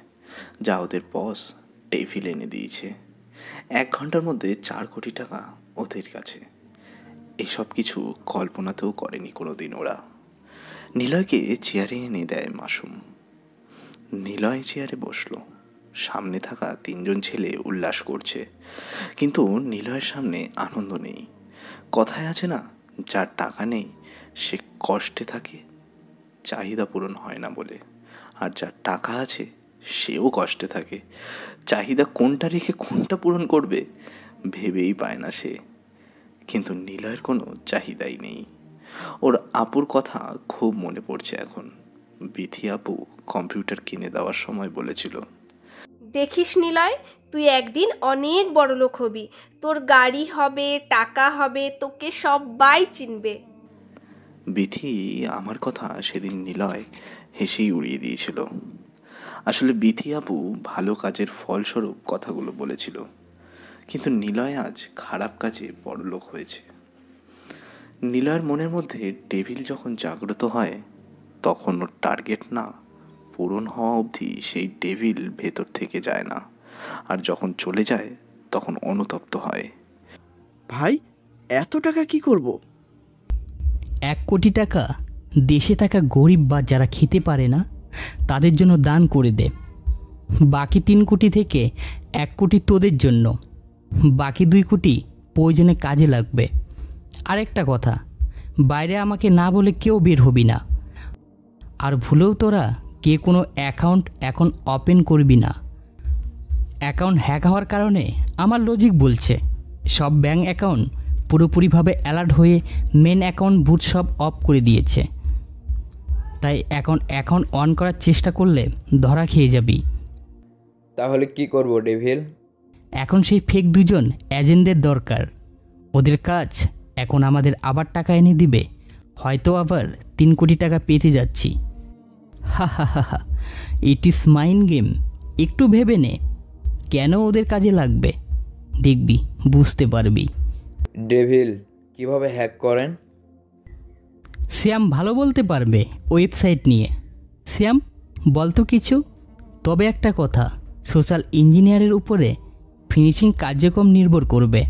যা ওদের বস ডেভিল এনে দিয়েছে। 1 ঘন্টার মধ্যে 4 কোটি টাকা ওদের কাছে। এসব কিছু কল্পনাতেও করেনি কোনোদিন ওরা। নিলয়কে চেয়ারে এনে দেয় মাসুম। নিলয় চেয়ারে বসলো। সামনে থাকা 3জন ছেলে উল্লাস করছে, কিন্তু নিলয়ের সামনে আনন্দ নেই। কথায় আছে না, যার টাকা নেই সে কষ্টে থাকে, চাহিদা পূরণ হয় না বলে। আর যার টাকা আছে সেও কষ্টে থাকে, চাহিদা কোনটা রেখে কোনটা পূরণ করবে ভেবেই পায় না সে। কিন্তু নিলয়ের কোনো চাহিদাই নেই। ওর আপুর কথা খুব মনে পড়ছে এখন। বিথি আপু কম্পিউটার কিনে দেওয়ার সময় বলেছিল, দেখিস নিলয়, তুই একদিন অনেক বড় লোক হবি, তোর গাড়ি হবে, টাকা হবে, তোকে সবাই চিনবে। বিথি আমার কথা সেদিন নিলয় হেসেই উড়িয়ে দিয়েছিল। আসলে বিথি আপু ভালো কাজের ফলস্বরূপ কথাগুলো বলেছিল, কিন্তু নিলয় আজ খারাপ কাজে বড়লোক হয়েছে। নিলয়ের মনের মধ্যে ডেভিল যখন জাগ্রত হয় তখন ওর টার্গেট না পূরণ হওয়া অবধি সেই ডেভিল ভেতর থেকে যায় না, আর যখন চলে যায় তখন অনুতপ্ত হয়। ভাই এত টাকা কি করব? 1 কোটি টাকা দেশে থাকা গরিব বা যারা খেতে পারে না তাদের জন্য দান করে দে। বাকি 3 কোটি থেকে 1 কোটি তোদের জন্য, বাকি 2 কোটি প্রয়োজনে কাজে লাগবে। আরেকটা কথা, বাইরে আমাকে না বলে কেউ বের হবি না। আর ভুলেও তোরা কে কোনো অ্যাকাউন্ট এখন ওপেন করবি না। অ্যাকাউন্ট হ্যাক হওয়ার কারণে আমার লজিক বলছে সব ব্যাঙ্ক অ্যাকাউন্ট পুরোপুরিভাবে অ্যালার্ট হয়ে মেন অ্যাকাউন্ট বুট সব অফ করে দিয়েছে। তাই অ্যাকাউন্ট অন করার চেষ্টা করলে ধরা খেয়ে যাবি। তাহলে কি করব ডেভিল? এখন সেই ফেক 2জন এজেন্টদের দরকার। ওদের কাজ এখন আমাদের আবার টাকা এনে দিবে, হয়তো আবার 3 কোটি টাকা পেতে যাচ্ছি। হা হা হা হা, ইট ইজ মাইন্ড গেম। একটু ভেবে নে কেন ওদের কাজে লাগবে, দেখবি বুঝতে পারবি। ডেভিল কিভাবে হ্যাক করেন? শ্যাম ভালো বলতে পারবে ওয়েবসাইট নিয়ে। শ্যাম বলতো কিছু। তবে একটা কথা, সোশ্যাল ইঞ্জিনিয়ারের উপরে ফিনিশিং কার্যক্রম নির্ভর করবে।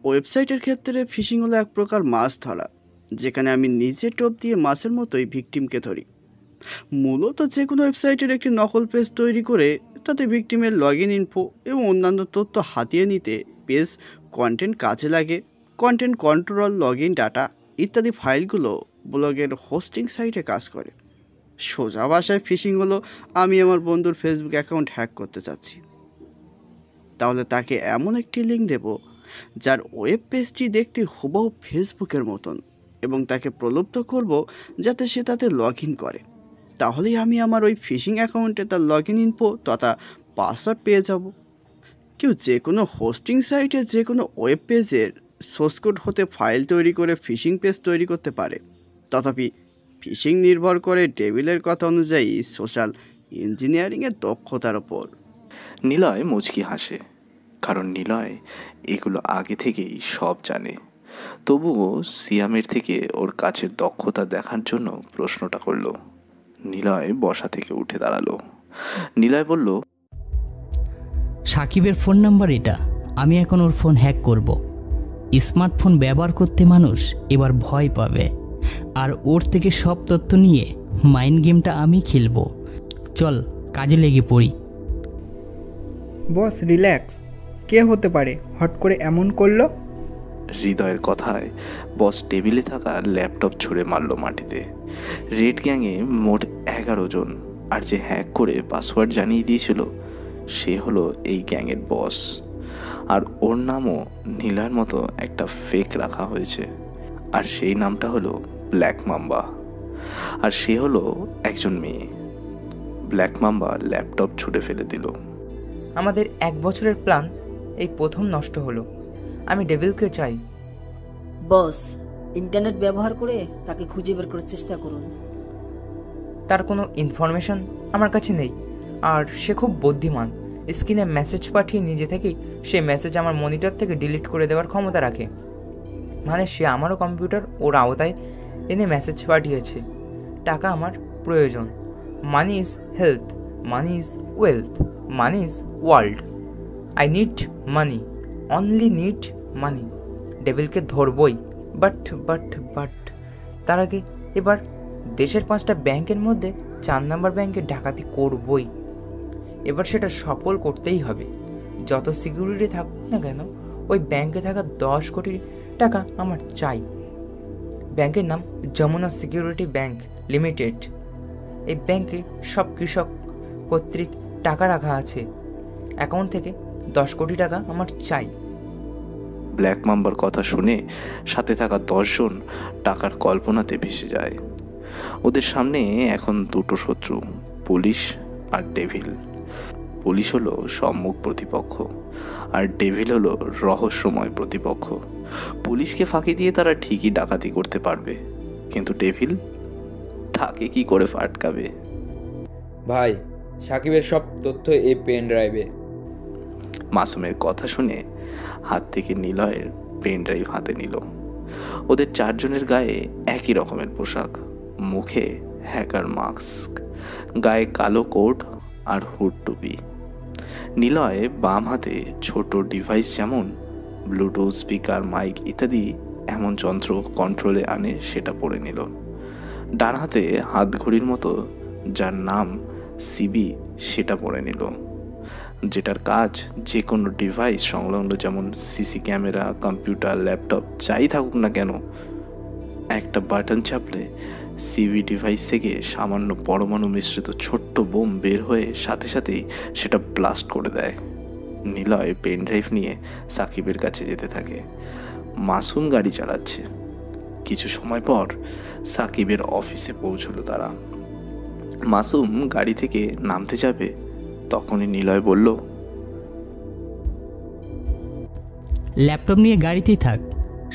ওয়েবসাইটের ক্ষেত্রে ফিশিং হলো এক প্রকার মাছ ধরা, যেখানে আমি নিজে টোপ দিয়ে মাছের মতোই ভিকটিমকে ধরি। মূলত যে কোনো ওয়েবসাইটের একটি নকল পেজ তৈরি করে তাতে ভিকটিমের লগইন ইনফো এবং অন্যান্য তথ্য হাতিয়ে নিতে পেজ কন্টেন্ট কাজে লাগে। কন্টেন্ট কন্ট্রোল, লগইন ডাটা ইত্যাদি ফাইলগুলো ব্লগের হোস্টিং সাইটে কাজ করে। সোজা ভাষায় ফিশিং হলো আমি আমার বন্ধুর ফেসবুক অ্যাকাউন্ট হ্যাক করতে চাচ্ছি, তাহলে তাকে এমন একটি লিঙ্ক দেব যার ওয়েব পেজটি দেখতে হুবহু ফেসবুকের মতন, এবং তাকে প্রলুব্ধ করব যাতে সে তাতে লগ ইন করে। তাহলেই আমি আমার ওই ফিশিং অ্যাকাউন্টে তার লগ ইন ইনফো তথা পাসওয়ার্ড পেয়ে যাব। কেউ যে কোনো হোস্টিং সাইটে যে কোনো ওয়েব পেজের সোর্স কোড হতে ফাইল তৈরি করে ফিশিং পেজ তৈরি করতে পারে। তথাপি ফিশিং নির্ভর করে ডেভিলের কথা অনুযায়ী সোশ্যাল ইঞ্জিনিয়ারিংয়ের দক্ষতার ওপর। নিলয় মুচকি হাসে, কারণ নিলয় এগুলো আগে থেকেই সব জানে। তবুও সিয়ামের থেকে ওর কাছের দক্ষতা দেখার জন্য প্রশ্নটা করলো। নিলয় বসা থেকে উঠে দাঁড়ালো। নিলয় বলল, সাকিবের ফোন নাম্বার এটা, আমি এখন ওর ফোন হ্যাক করব। স্মার্টফোন ব্যবহার করতে মানুষ এবার ভয় পাবে, আর ওর থেকে সব তথ্য নিয়ে মাইন্ড গেমটা আমি খেলবো। চল কাজে লেগে পড়ি। বস রিল্যাক্স, কে হতে পারে হট করে এমন করলো? হৃদয়ের কথায় বস টেবিলে থাকা ল্যাপটপ ছুঁড়ে মারল মাটিতে। রেড গ্যাংয়ে মোট 11 জন, আর যে হ্যাক করে পাসওয়ার্ড জানিয়ে দিয়েছিল সে হলো এই গ্যাংয়ের বস, আর ওর নামও নীলয়ের মতো একটা ফেক রাখা হয়েছে, আর সেই নামটা হলো ব্ল্যাক মাম্বা। আর সে হলো একজন মেয়ে। ব্ল্যাক মাম্বা ল্যাপটপ ছুঁড়ে ফেলে দিল। আমাদের 1 বছরের প্ল্যান এই প্রথম নষ্ট হলো। আমি ডেভিলকে চাই। বস, ইন্টারনেট ব্যবহার করে তাকে খুঁজে বের করার চেষ্টা করুন। তার কোনো ইনফরমেশন আমার কাছে নেই, আর সে খুব বুদ্ধিমান। স্ক্রিনে মেসেজ পাঠিয়ে নিজে থেকেই সে মেসেজ আমার মনিটর থেকে ডিলিট করে দেওয়ার ক্ষমতা রাখে। মানে সে আমারও কম্পিউটার ওর আওতায় এনে মেসেজ পাঠিয়েছে। টাকা আমার প্রয়োজন। Money is health, money is wealth, money is world. I need money, only need money. ডেভিলকে ধরবই, বাট তার আগে এবার দেশের 5টা ব্যাংকের মধ্যে 4 নম্বর ব্যাংকে ডাকাতি করবই। এবার সেটা সফল করতেই হবে। যত সিকিউরিটি থাকুক না কেন, ওই ব্যাংকে থাকা 10 কোটি টাকা আমার চাই। ব্যাংকের নাম যমুনা সিকিউরিটি ব্যাংক লিমিটেড। এই ব্যাংকে সব কৃষক কর্তৃক টাকা রাখা আছে। অ্যাকাউন্ট থেকে 10 কোটি টাকা আমার চাই। ব্ল্যাক মাম্বার কথা শুনে সাথে থাকা 10 জন টাকার কল্পনাতে ভেসে যায়। ওদের সামনে এখন দুটো শত্রু, পুলিশ আর ডেভিল। পুলিশ হলো সম্মুখ প্রতিপক্ষ, আর ডেভিল হলো রহস্যময় প্রতিপক্ষ। পুলিশকে ফাঁকি দিয়ে তারা ঠিকই ডাকাতি করতে পারবে, কিন্তু ডেভিল তাকে কি করে আটকাবে? ভাই, সাকিবের সব তথ্য এই পেন ড্রাইভে। মাসুমের কথা শুনে হাত থেকে নিলয়ের পেন ড্রাইভ হাতে নিল। ওদের 4 জনের গায়ে একই রকমের পোশাক, মুখে হ্যাকার মাস্ক, গায়ে কালো কোট আর হুড টুপি। নিলয় বাম হাতে ছোট ডিভাইস যেমন ব্লুটুথ, স্পিকার, মাইক ইত্যাদি এমন যন্ত্র কন্ট্রোলে আনে সেটা পরে নিল। ডান হাতে হাত ঘড়ির মতো যার নাম সিবি সেটা পরে নিল, যেটার কাজ যে কোনো ডিভাইস সংলগ্ন, যেমন সিসি ক্যামেরা, কম্পিউটার, ল্যাপটপ যাই থাকুক না কেন, একটা বাটন চাপলে সিবি ডিভাইস থেকে সামান্য পরমাণু মিশ্রিত ছোট্ট বোম বের হয়ে সাথে সাথেই সেটা ব্লাস্ট করে দেয়। নিলয় পেন ড্রাইভ নিয়ে সাকিবের কাছে যেতে থাকে। মাসুম গাড়ি চালাচ্ছে। কিছু সময় পর সাকিবের অফিসে পৌঁছলো তারা। মাসুম গাড়ি থেকে নামতে যাবে, তখনই নিলয় বলল, ল্যাপটপ নিয়ে গাড়িতেই থাক,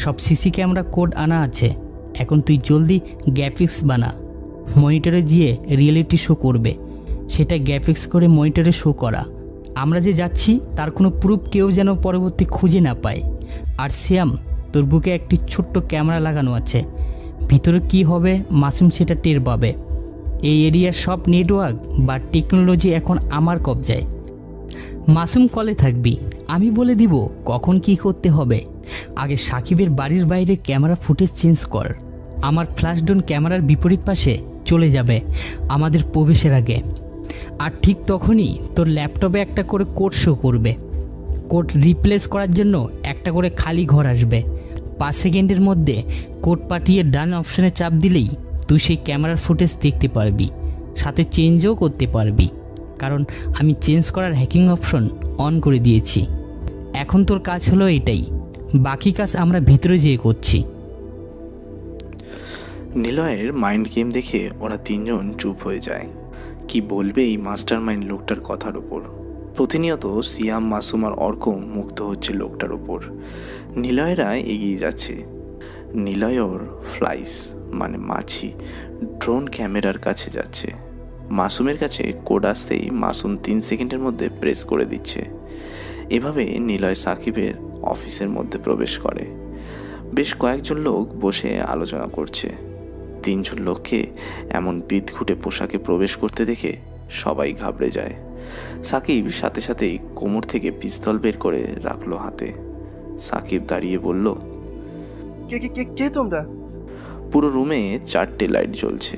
সব সিসি ক্যামেরা কোড আনা আছে। এখন তুই জলদি গ্রাফিক্স বানা। মনিটরে গিয়ে রিয়েলিটি শো করবে, সেটা গ্রাফিক্স করে মনিটরে শো করা। আমরা যে যাচ্ছি তার কোনো প্রুফ কেউ যেন পরবর্তী খুঁজে না পায়। আর শ্যাম, তোর বুকে একটি ছোট্ট ক্যামেরা লাগানো আছে, ভিতরে কি হবে মাসুম সেটা টের পাবে। এই এরিয়ার সব নেটওয়ার্ক বা টেকনোলজি এখন আমার কবজায়। মাসুম কলে থাকবি, আমি বলে দিব কখন কি করতে হবে। আগে সাকিবের বাড়ির বাইরে ক্যামেরা ফুটেজ চেঞ্জ কর। আমার ফ্ল্যাশডোন ক্যামেরার বিপরীত পাশে চলে যাবে আমাদের প্রবেশের আগে। আর ঠিক তখনই তোর ল্যাপটপে একটা করে কোড শো করবে। কোড রিপ্লেস করার জন্য একটা করে খালি ঘর আসবে। 5 সেকেন্ডের মধ্যে কোড পাঠিয়ে ডান অপশানে চাপ দিলেই তুই সেই ক্যামেরার ফুটেজ দেখতে পারবি, সাথে চেঞ্জও করতে পারবি, কারণ আমি চেঞ্জ করার হ্যাকিং অপশন অন করে দিয়েছি। এখন তোর কাজ হলো এটাই, বাকি কাজ আমরা ভিতরে যেয়ে করছি। নিলয়ের মাইন্ড গেম দেখে ওরা 3 জন চুপ হয়ে যায়। কি বলবে এই মাস্টার মাইন্ড লোকটার কথার ওপর? প্রতিনিয়ত সিয়াম, মাসুম আর অর্ক মুগ্ধ হচ্ছে লোকটার ওপর। নিলয়রা এগিয়ে যাচ্ছে। নিলয়র ফ্লাইস মানে মাছি ড্রোন ক্যামেরার কাছে যাচ্ছে। মাসুমের কাছে কোড আসতেই মাসুম 3 সেকেন্ডের মধ্যে প্রেস করে দিচ্ছে। এভাবে নিলয় সাকিবের অফিসের মধ্যে প্রবেশ করে। বেশ কয়েকজন লোক বসে আলোচনা করছে। 3 জন লোককে এমন বিদঘুটে পোশাকে প্রবেশ করতে দেখে সবাই ঘাবড়ে যায়। সাকিব সাথে সাথেই কোমর থেকে পিস্তল বের করে রাখলো হাতে। সাকিব দাঁড়িয়ে বলল, কে তোমরা? পুরো রুমে 4টে লাইট জ্বলছে।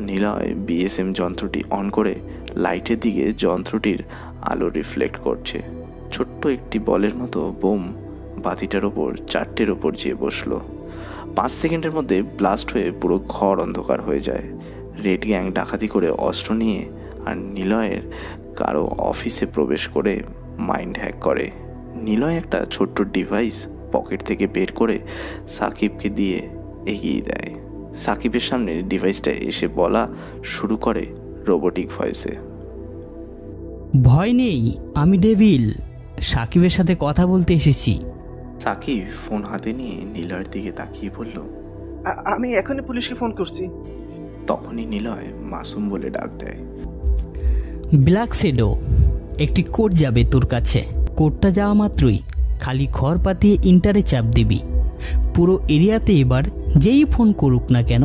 নিলয় বিএসএম যন্ত্রটি অন করে লাইটের দিকে যন্ত্রটির আলো রিফ্লেক্ট করছে। ছোট্ট একটি বলের মতো বোম বাতিটার ওপর 4টের ওপর যেয়ে বসলো। 5 সেকেন্ডের মধ্যে ব্লাস্ট হয়ে পুরো ঘর অন্ধকার হয়ে যায়। রেড গ্যাং ডাকাতি করে অস্ত্র নিয়ে আর নিলয়ের কারো অফিসে প্রবেশ করে মাইন্ড হ্যাক করে। নিলয় একটা ছোট্ট ডিভাইস পকেট থেকে বের করে সাকিবকে দিয়ে এগিয়ে দেয়। সাকিবের সামনে ডিভাইসটা এসে বলা শুরু করে রোবোটিক ভয়েসে, ভয় নেই, আমি ডেভিল, সাকিবের সাথে কথা বলতে এসেছি। সাকিব ফোন হাতে নিয়ে নিলয়ের দিকে তাকিয়ে বলল, আমি এখনই পুলিশকে ফোন করছি। তখনই নিলয় মাসুম বলে ডাক দেয়, ব্ল্যাক শেডো, একটি কোড যাবে তোর কাছে। কোডটা যাওয়া মাত্রই খালি ঘর পাতিয়ে ইন্টারে চাপ দিবি। পুরো এরিয়াতে এবার যেই ফোন করুক না কেন,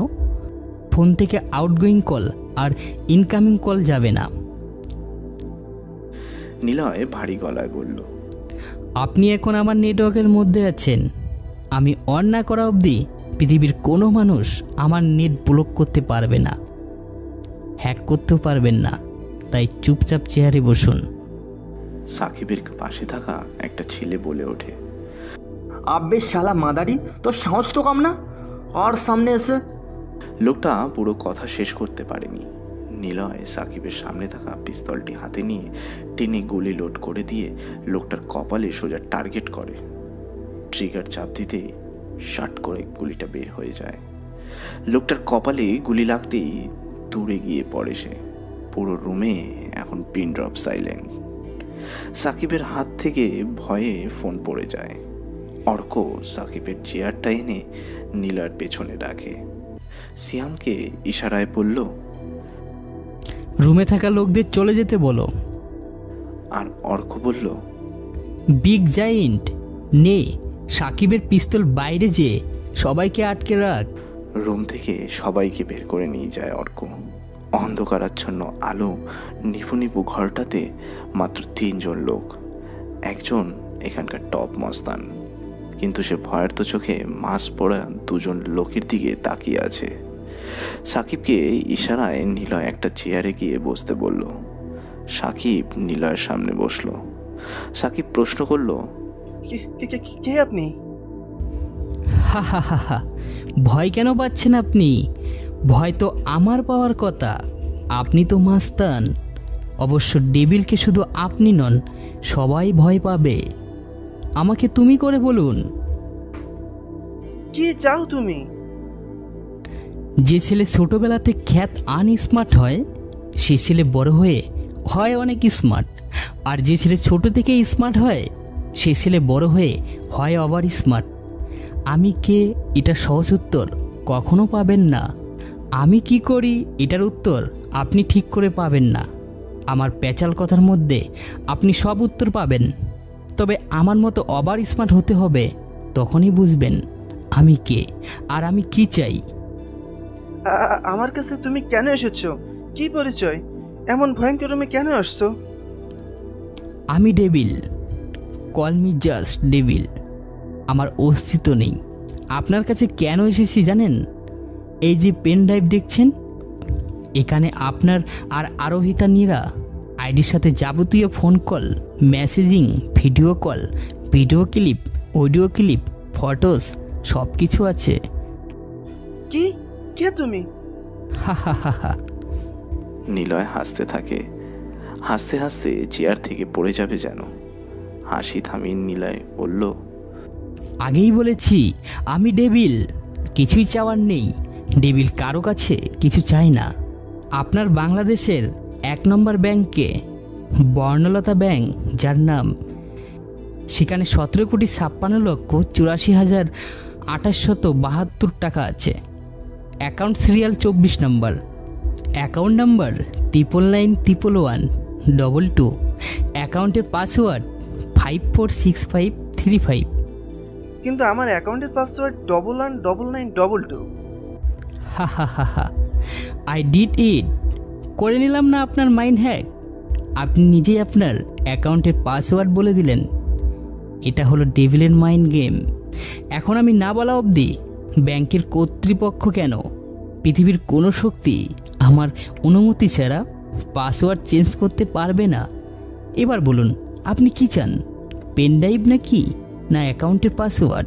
ফোন থেকে আউটগোয়িং কল আর ইনকামিং কল যাবে না। নিলয় ভারী গলায় বলল, আপনি এখন আমার নেটওয়ার্কের মধ্যে আছেন। আমি অন না করা অবধি পৃথিবীর কোনো মানুষ আমার নেট ব্লক করতে পারবে না, হ্যাক করতেও পারবেন না। তাই চুপচাপ চেয়ারে বসুন। সাকিবের পাশে থাকা একটা ছেলে বলে ওঠে, আব্বে শালা মাদারি, তোর সাহস তো কম না, আর সামনে এসে। লোকটা পুরো কথা শেষ করতে পারেনি। নিলয় সাকিবের সামনে থাকা পিস্তলটি হাতে নিয়ে টেনে গুলি লোড করে দিয়ে লোকটার কপালে সোজা টার্গেট করে। ট্রিগার চাপ দিতে শাট করে গুলিটা বের হয়ে যায়। লোকটার কপালে গুলি লাগতেই দূরে গিয়ে পড়ে সে। পুরো রুমে এখন পিন ড্রপ সাইলেন্ট। সাকিবের হাত থেকে ভয়ে ফোন পড়ে যায়। অর্ক সাকিবের চেয়ারটা এনে নীলার পেছনে রাখে। সিয়ামকে ইশারায় বলল, রুমে থাকা লোকদের চলে যেতে বলো। আর অর্ক বলল, বিগ জায়েন্ট নে, সাকিবের পিস্তল বাইরে যে সবাইকে আটকে রাখ। রুম থেকে সবাইকে বের করে নিয়ে যায় অর্ক। অন্ধকারাচ্ছন্ন আলো নিভু নিভু ঘরটাতে মাত্র 3 জন লোক। একজন এখানকার টপ মস্তান, কিন্তু সে ভয়ার্ত চোখে মাস্ক পরা 2 জন লোকের দিকে তাকিয়ে আছে। সাকিবকে ইশারায় নিলয় একটা চেয়ারে গিয়ে বসতে বলল। সাকিব নিলয়ের সামনে বসলো। সাকিব প্রশ্ন করল, কে আপনি? হা হা হা হা, ভয় কেন পাচ্ছেন আপনি? ভয় তো আমার পাওয়ার কথা। আপনি তো মাস্তান। অবশ্য ডেভিলকে শুধু আপনি নন, সবাই ভয় পাবে। আমাকে তুমি করে বলুন। কি চাও তুমি? যে ছেলে ছোটবেলাতে খ্যাত আনস্মার্ট হয়, সে ছেলে বড় হয়ে হয় অনেক স্মার্ট। আর যে ছেলে ছোট থেকে স্মার্ট হয়, সে ছেলে বড় হয়ে হয় আবার স্মার্ট। আমি কে এটা সহজ উত্তর কখনো পাবেন না। আমি কি করি এটার উত্তর আপনি ঠিক করে পাবেন না। আমার প্যাচাল কথার মধ্যে আপনি সব উত্তর পাবেন। তবে আমার মতো ওভার স্মার্ট হতে হবে, তখনই বুঝবেন আমি কে আর আমি কি চাই। আমার কাছে তুমি কেন এসেছো? কি পরিচয়? এমন ভয়ঙ্কর রুমে কেন আসছো? আমি devil, call me just devil. আমার অস্তিত্ব নেই। আপনার কাছে কেন এসেছি জানেন? এই যে পেন ড্রাইভ দেখছেন, এখানে আপনার আর আরোহিতা নীরা আইডির সাথে যাবতীয় phone call, messaging, video call, video clip, audio clip, photos সব কিছু আছে। কি? কে তুমি? হা হা হা হা। নিলয় হাসতে থাকে। হাসতে হাসতে চেয়ার থেকে পড়ে যাবে যেন। হাসি থামিয়ে নিলয় বলল, আগেই বলেছি আমি ডেভিল, কিছুই চাওয়ার নেই। ডেভিল কারো কাছে কিছু চায় না। আপনার বাংলাদেশের 1 নম্বর ব্যাংকে, বর্ণলতা ব্যাংক যার নাম, সেখানে 17,56,84,2872 টাকা আছে। Account serial 24 number, account number 99911122, অ্যাকাউন্টের পাসওয়ার্ড 546535। কিন্তু আমার অ্যাকাউন্টের পাসওয়ার্ড 119992। হা হা হা হা, আই ডিড ইট। করে নিলাম না আপনার মাইন্ড হ্যাক। আপনি নিজেই আপনার অ্যাকাউন্টের পাসওয়ার্ড বলে দিলেন। এটা হলো ডেভিলের মাইন্ড গেম। এখন আমি না বলা অবধি ব্যাংকের কর্তৃপক্ষ কেন, পৃথিবীর কোনো শক্তি আমার অনুমতি ছাড়া পাসওয়ার্ড চেঞ্জ করতে পারবে না। এবার বলুন আপনি কি চান, পেন ড্রাইভ নাকি না অ্যাকাউন্টের পাসওয়ার্ড?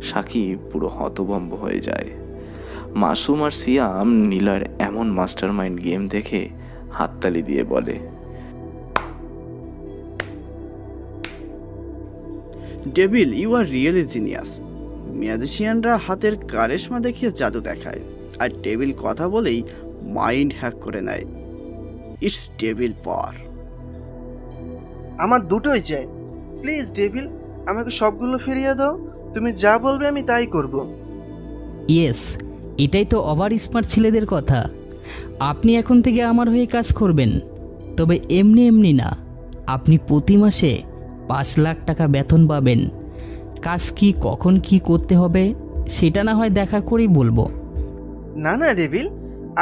সাকিব পুরো হতভম্ব হয়ে যায়। মাসুম আর সিয়াম নীলার এমন মাস্টার মাইন্ড গেম দেখে হাততালি দিয়ে বলে, devil, you are really genius. ম্যাজিশিয়ানরা হাতের কারিশমা দেখিয়ে জাদু দেখায়, আর ডেভিল কথা বলেই মাইন্ড হ্যাক করে নেয়। ইটস ডেভিল পাওয়ার। আমার দুটোই চাই। প্লিজ ডেভিল, আমাকে সবগুলো ফিরিয়ে দাও। তুমি যা বলবে আমি তাই করব। ইয়েস, এটাই তো ওভার স্মার্ট ছেলেদের কথা। আপনি এখন থেকে আমার হয়ে কাজ করবেন, তবে এমনি এমনি না। আপনি প্রতি মাসে 5 লাখ টাকা বেতন পাবেন। কাজ কি, কখন কি করতে হবে সেটা না হয় দেখা করেই বলবো। না না ডেভিল,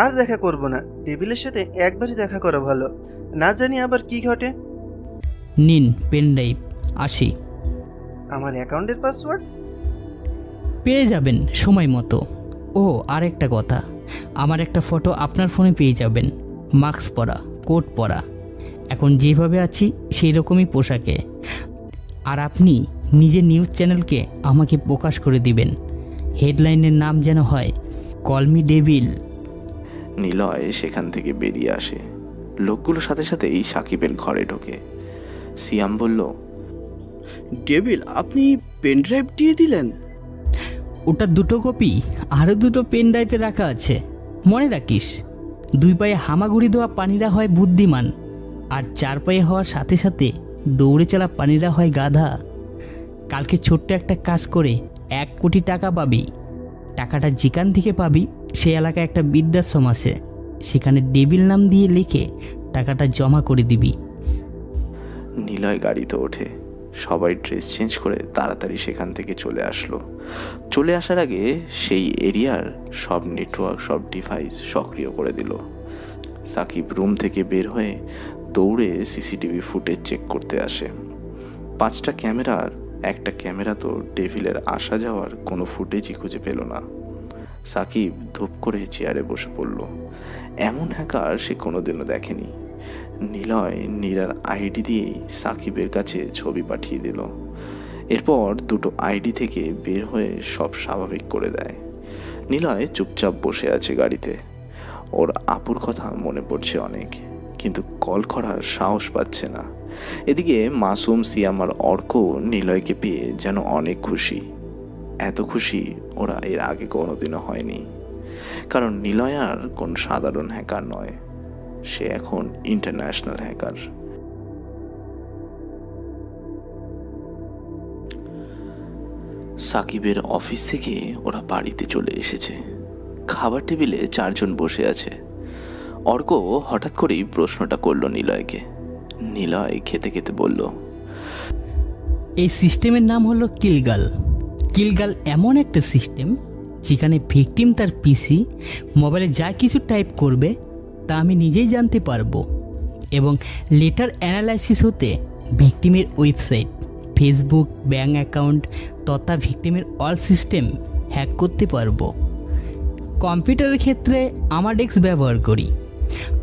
আর দেখা করব না। ডেভিলের সাথে একবারই দেখা করা ভালো, না জানি আবার কি ঘটে। নিন পেন ড্রাইভ, আসি। আমার অ্যাকাউন্টের পাসওয়ার্ড পেয়ে যাবেন সময় মতো। ও আর একটা কথা, আমার একটা ফটো আপনার ফোনে পেয়ে যাবেন, মাস্ক পরা, কোট পরা, এখন যেভাবে আছি সেই রকমই পোশাকে। আর আপনি নিজের নিউজ চ্যানেলকে আমাকে প্রকাশ করে দিবেন। হেডলাইনের নাম যেন হয় কল মি ডেভিল। নিলয় সেখান থেকে বেরিয়ে আসে। লোকগুলোর সাথে সাথেই সাকিবের ঘরে ঢোকে। সিয়াম বলল, ডেভিল, আপনি পেন ড্রাইভ দিয়ে দিলেন? ওটা 2টো কপি আরও 2টো পেন ড্রাইভে রাখা আছে। মনে রাখিস, 2 পায়ে হামাগুড়ি দেওয়া পানিরা হয় বুদ্ধিমান, আর 4 পায়ে হওয়ার সাথে সাথে দৌড়ে চলা পানিরা হয় গাধা। কালকে ছোট্ট একটা কাজ করে 1 কোটি টাকা পাবি। টাকাটা যেখান থেকে পাবি সেই এলাকায় একটা বৃদ্ধাশ্রম আছে, সেখানে ডেভিল নাম দিয়ে লিখে টাকাটা জমা করে দিবি। নিলয় গাড়িতে ওঠে। সবাই ড্রেস চেঞ্জ করে তাড়াতাড়ি সেখান থেকে চলে আসলো। চলে আসার আগে সেই এরিয়ার সব নেটওয়ার্ক, সব ডিভাইস সক্রিয় করে দিল। সাকিব রুম থেকে বের হয়ে দৌড়ে সিসিটিভি ফুটেজ চেক করতে আসে। 5টা ক্যামেরার একটা ক্যামেরা তো ডেভিলের আসা যাওয়ার কোনো ফুটেজই খুঁজে পেল না। সাকিব ধূপ করে চেয়ারে বসে পড়ল। এমন হ্যাকার সে কোনোদিনও দেখেনি। নিলয় নীরার আইডি দিয়েই সাকিবের কাছে ছবি পাঠিয়ে দিল। এরপর 2টো আইডি থেকে বের হয়ে সব স্বাভাবিক করে দেয়। নিলয় চুপচাপ বসে আছে গাড়িতে। ওর আপুর কথা মনে পড়ছে অনেক, কিন্তু কল করার সাহস পাচ্ছে না। এদিকে মাসুম, সিয়াম আর অর্ক নিলয়কে পেয়ে যেন অনেক খুশি। এত খুশি ওরা এর আগে কোনোদিনও হয়নি, কারণ নিলয় আর কোন সাধারণ হ্যাকার নয়, সে এখন ইন্টারন্যাশনাল হ্যাকার। সাকিবের অফিস থেকে ওরা বাড়িতে চলে এসেছে। খাবার টেবিলে 4 জন বসে আছে। অর্ক হঠাৎ করেই প্রশ্নটা করলো নিলয়কে। নিলয় খেতে খেতে বলল, এই সিস্টেমের নাম হলো কিলগাল। কিলগাল এমন একটা সিস্টেম যেখানে ভিকটিম তার পিসি, মোবাইলে যা কিছু টাইপ করবে তা আমি নিজেই জানতে পারবো, এবং লেটার অ্যানালাইসিস হতে ভিকটিমের ওয়েবসাইট, ফেসবুক, ব্যাঙ্ক অ্যাকাউন্ট তথা ভিকটিমের অল সিস্টেম হ্যাক করতে পারবো। কম্পিউটারের ক্ষেত্রে আমার ডেস্ক ব্যবহার করি।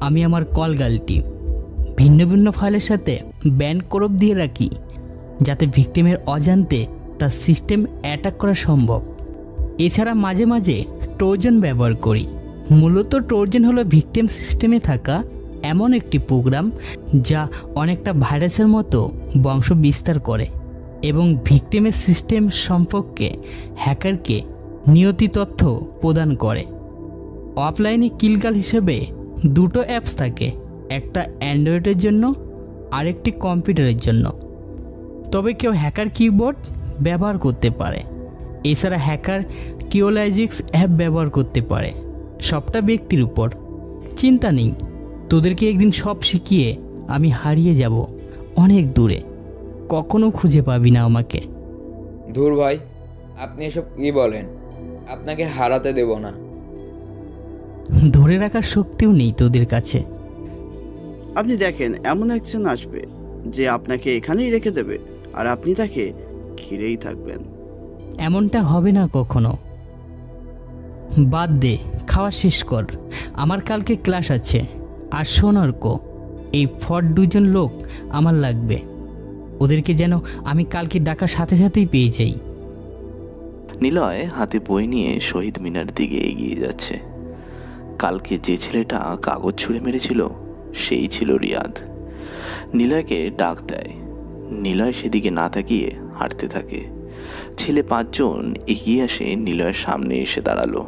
আমি আমার কলগালটি ভিন্ন ভিন্ন ফাইলের সাথে ব্যান্ড করব দিয়ে রাখি, যাতে ভিকটিমের অজান্তে তার সিস্টেম অ্যাটাক করা সম্ভব। এছাড়া মাঝে মাঝে ট্রোজান ব্যবহার করি। মূলত ট্রোজান হলো ভিকটিম সিস্টেমে থাকা এমন একটি প্রোগ্রাম যা অনেকটা ভাইরাসের মতো বংশ বিস্তার করে এবং ভিকটিমের সিস্টেম সম্পর্কে হ্যাকারকে নিয়তি তথ্য প্রদান করে। অফলাইনে কিলগাল হিসেবে 2টো অ্যাপস থাকে, একটা অ্যান্ড্রয়েডের জন্য আরেকটি কম্পিউটারের জন্য। তবে কেউ হ্যাকার কিবোর্ড ব্যবহার করতে পারে। এছাড়া হ্যাকার কিওলজিক্স অ্যাপ ব্যবহার করতে পারে। সবটা ব্যক্তির উপর। চিন্তা নেই, তোদেরকে একদিন সব শিখিয়ে আমি হারিয়ে যাব অনেক দূরে, কখনো খুঁজে পাবি না আমাকে। ধুর ভাই, আপনি এসব কি বলেন? আপনাকে হারাতে দেব না। ধরে রাখার শক্তিও নেই তোদের কাছে। আপনি দেখেন, এমন একজন আসবে যে আপনাকে এখানেই রেখে দেবে, আর আপনি তাকে ঘিরেই থাকবেন। এমনটা হবে না কখনো। বাদ দে, খাওয়া শেষ কর, আমার কালকে ক্লাস আছে। আর শোন অর্ক, এই 2জন লোক আমার লাগবে। ওদেরকে যেন আমি কালকে ডাকার সাথে সাথেই পেয়ে যাই। নিলয় হাতে বই নিয়ে শহীদ মিনার দিকে এগিয়ে যাচ্ছে। কালকে যে ছেলেটা কাগজ ছুঁড়ে মেরেছিল সেই ছিল রিয়াদ। নিলয়কে ডাক দেয়। নিলয় সেদিকে না তাকিয়ে হাঁটতে থাকে। ছেলে 5 জন এগিয়ে আসে নিলয়ের সামনে এসে দাঁড়ালো।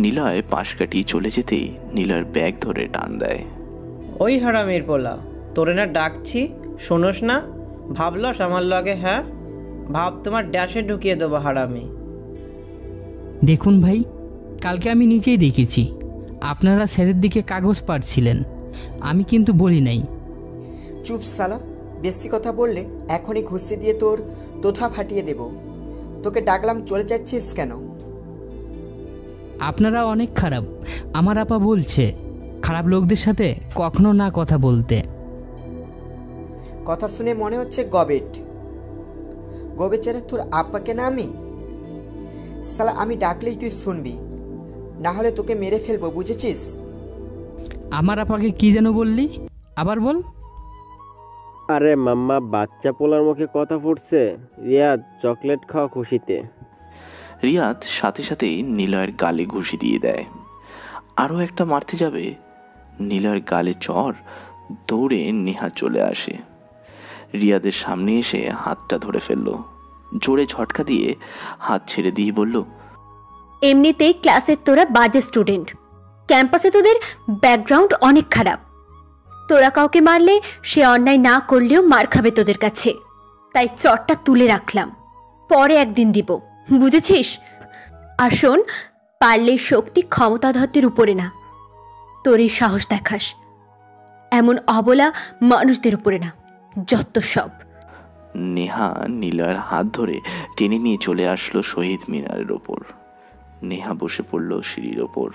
নিলয় পাশ কাটিয়ে চলে যেতেই নিলয়ের ব্যাগ ধরে টান দেয়। ওই হারামির পোলা, তোরে না ডাকছি, শোনোস না? ভাবলস আমার লগে? হ্যাঁ, ভাব তোমার ড্যাশে ঢুকিয়ে দেবো হারামি। দেখুন ভাই, কালকে আমি নিজেই দেখেছি আপনারা স্যারের দিকে কাগজ পাড়ছিলেন, আমি কিন্তু বলি নাই। চুপ সালা, বেশি কথা বললে এখনই ঘুষি দিয়ে তোর তোথা ফাটিয়ে দেব। তোকে ডাকলাম, চলে যাচ্ছিস কেন? আপনারা অনেক খারাপ। আমার আপা বলছে খারাপ লোকদের সাথে কখনো না কথা বলতে। কথা শুনে মনে হচ্ছে গবেট গবেচারে তোর আব্বাকে না আমি? সালা, আমি ডাকলেই তুই শুনবি, না হলে তোকে মেরে ফেলবো, বুঝেছিস? আমার আপাকে কি যেন বললি, আবার বল। আরে মাম্মা, বাচ্চা পোলার মুখে কথা ফুটছে। রিয়াদ, চকলেট খাওয়া খুশিতে। রিয়াদ সাথে সাথেই নিলয়ের গালে ঘুষি দিয়ে দেয়। আরও একটা মারতে যাবে, নিলয়ের গালে চড়, দৌড়ে নেহা চলে আসে। রিয়াদের সামনে এসে হাতটা ধরে ফেললো। জোরে ঝটকা দিয়ে হাত ছেড়ে দিয়ে বলল, এমনিতেই ক্লাসের তোরা বাজে স্টুডেন্ট, ক্যাম্পাসে তোদের ব্যাকগ্রাউন্ড অনেক খারাপ। তোরা কাউকে মারলে সে অন্যায় না করলেও মার খাবে তোদের কাছে, তাই চটটা তুলে রাখলাম, পরে একদিন দিব, বুঝেছিস? আর শোন, পারলে শক্তি ক্ষমতাধরদের উপরে না, তোরই সাহস দেখাস, এমন অবলা মানুষদের উপরে না, যত সব। নেহা নিলয়ের হাত ধরে টেনে নিয়ে চলে আসলো শহীদ মিনারের ওপর। নেহা বসে পড়ল সিঁড়ির ওপর।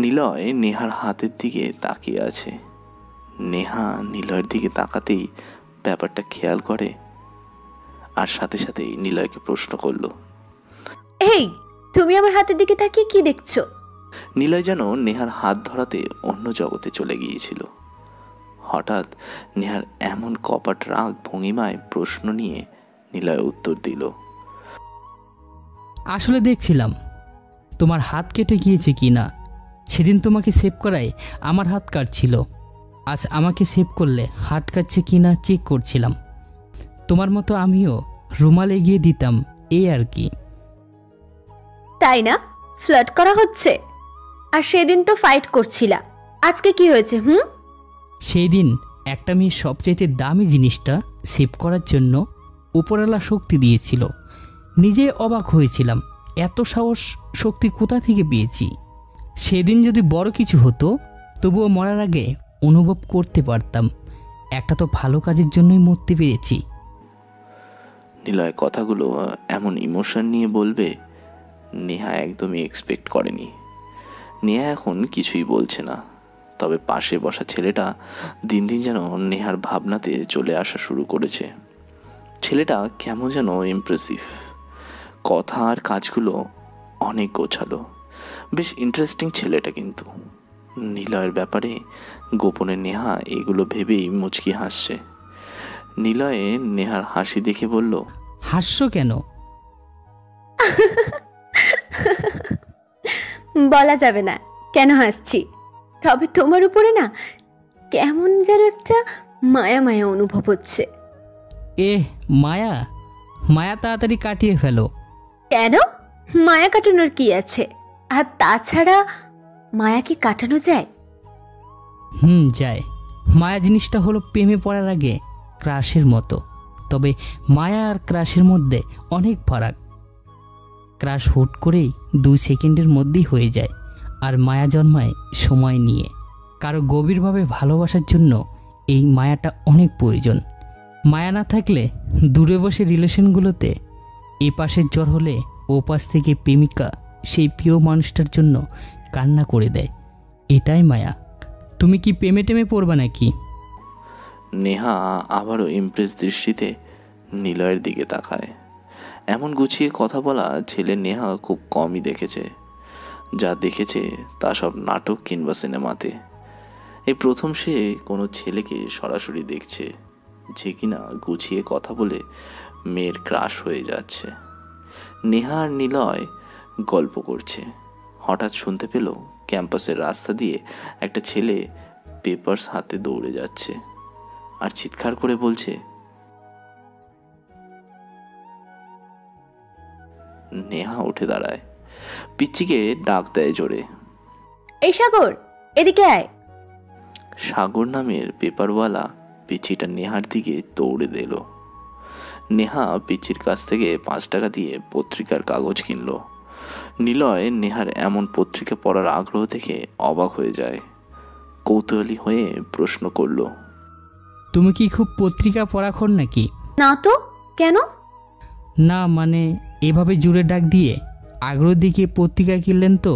নিলয় নেহার হাতের দিকে তাকিয়ে আছে। নেহা নিলয়ের দিকে তাকাতেই ব্যাপারটা খেয়াল করে, আর সাথে সাথেই নিলয়কে প্রশ্ন করলো, এই তুমি আমার হাতের দিকে তাকিয়ে কি দেখছো? নিলয় যেন নেহার হাত ধরাতে অন্য জগতে চলে গিয়েছিল। হঠাৎ নেহার এমন কপাট রাগ ভঙ্গিমায় প্রশ্ন নিয়ে নিলয় উত্তর দিল, আসলে দেখছিলাম তোমার হাত কেটে গিয়েছে কি না। সেদিন তোমাকে সেভ করায় আমার হাত কাটছিল, আজ আমাকে সেভ করলে হাত কাটছে কি না চেক করছিলাম। তোমার মতো আমিও রুমাল এগিয়ে দিতাম, এই আর কি। তাই না? ফ্লার্ট করা হচ্ছে? আর সেদিন তো ফাইট করছিলা, আজকে কি হয়েছে? সেই দিন একটা মেয়ের সবচাইতে দামি জিনিসটা সেভ করার জন্য উপরওয়ালা শক্তি দিয়েছিল। নিজে অবাক হয়েছিলাম, এত সাহস শক্তি কোথা থেকে পেয়েছি। সেদিন যদি বড় কিছু হতো তবুও মরার আগে অনুভব করতে পারতাম একটা তো ভালো কাজের জন্যই মরতে পেরেছি। নিলয় কথাগুলো এমন ইমোশন নিয়ে বলবে নেহা একদমই এক্সপেক্ট করেনি। নেহা এখন কিছুই বলছে না, তবে পাশে বসা ছেলেটা দিন দিন যেন নেহার ভাবনাতে চলে আসা শুরু করেছে। ছেলেটা কেমন যেন ইমপ্রেসিভ, কথা আর কাজগুলো অনেক গোছালো, বেশ ইন্টারেস্টিং ছেলেটা। কিন্তু নিলয়ের ব্যাপারে গোপনে নেহা এগুলো ভেবেই মুচকি হাসছে। নিলয়ে নেহার হাসি দেখে বলল, হাসছো কেন? বলা যাবে না কেন হাসছি, তবে তোমার উপরে না কেমন যেন একটা মায়া মায়া অনুভব হচ্ছে। মায়া? মায়া তাড়াতাড়ি কাটিয়ে ফেলো। কেন? মায়া কাটানোর কি আছে? আর তাছাড়া মায়া কি কাটানো যায়? যায়। মায়া জিনিসটা হলো প্রেমে পড়ার আগে ক্রাশের মতো, তবে মায়া আর ক্রাশের মধ্যে অনেক ফারাক। ক্রাশ হুট করেই 2 সেকেন্ডের মধ্যেই হয়ে যায়, আর মায়া জন্মায় সময় নিয়ে। কারো গভীরভাবে ভালোবাসার জন্য এই মায়াটা অনেক প্রয়োজন। মায়া না থাকলে দূরে বসে রিলেশনগুলোতে এ পাশের জ্বর হলে ও পাশ থেকে প্রেমিকা সেই প্রিয় মানুষটার জন্য কান্না করে দেয়, এটাই মায়া। তুমি কি প্রেমে টেমে পড়বা নাকি? নেহা আবারও ইমপ্রেস দৃষ্টিতে নিলয়ের দিকে তাকায়। এমন গুছিয়ে কথা বলা ছেলে নেহা খুব কমই দেখেছে। যা দেখেছে তা সব নাটক কিংবা সিনেমাতে। এই প্রথম সে কোনো ছেলেকে সরাসরি দেখছে যে কিনা গুছিয়ে কথা বলে মেয়ের ক্রাশ হয়ে যাচ্ছে। নেহা আর নিলয় গল্প করছে, হঠাৎ শুনতে পেল ক্যাম্পাসের রাস্তা দিয়ে একটা ছেলে পেপারস হাতে দৌড়ে যাচ্ছে আর চিৎকার করে বলছে, নেহা উঠে দাঁড়ায়, পিচ্চিকে ডাক দেয় জোরে। এই সাগর, এদিকে আয়। সাগর নামের পেপারওয়ালা পিচ্চিটা নেহার দিকে দৌড়ে দিল। নেহা পিচ্চির কাছ থেকে 5 টাকা দিয়ে পত্রিকার কাগজ কিনল। নিলয় নেহার এমন পত্রিকা পড়ার আগ্রহ থেকে অবাক হয়ে যায়। কৌতূহলী হয়ে প্রশ্ন করল, তুমি কি খুব পত্রিকা পড়াখোর নাকি? না তো, কেন? না মানে এভাবে জুড়ে ডাক দিয়ে আগ্রহ দেখিয়ে পত্রিকা কিনলেন তো,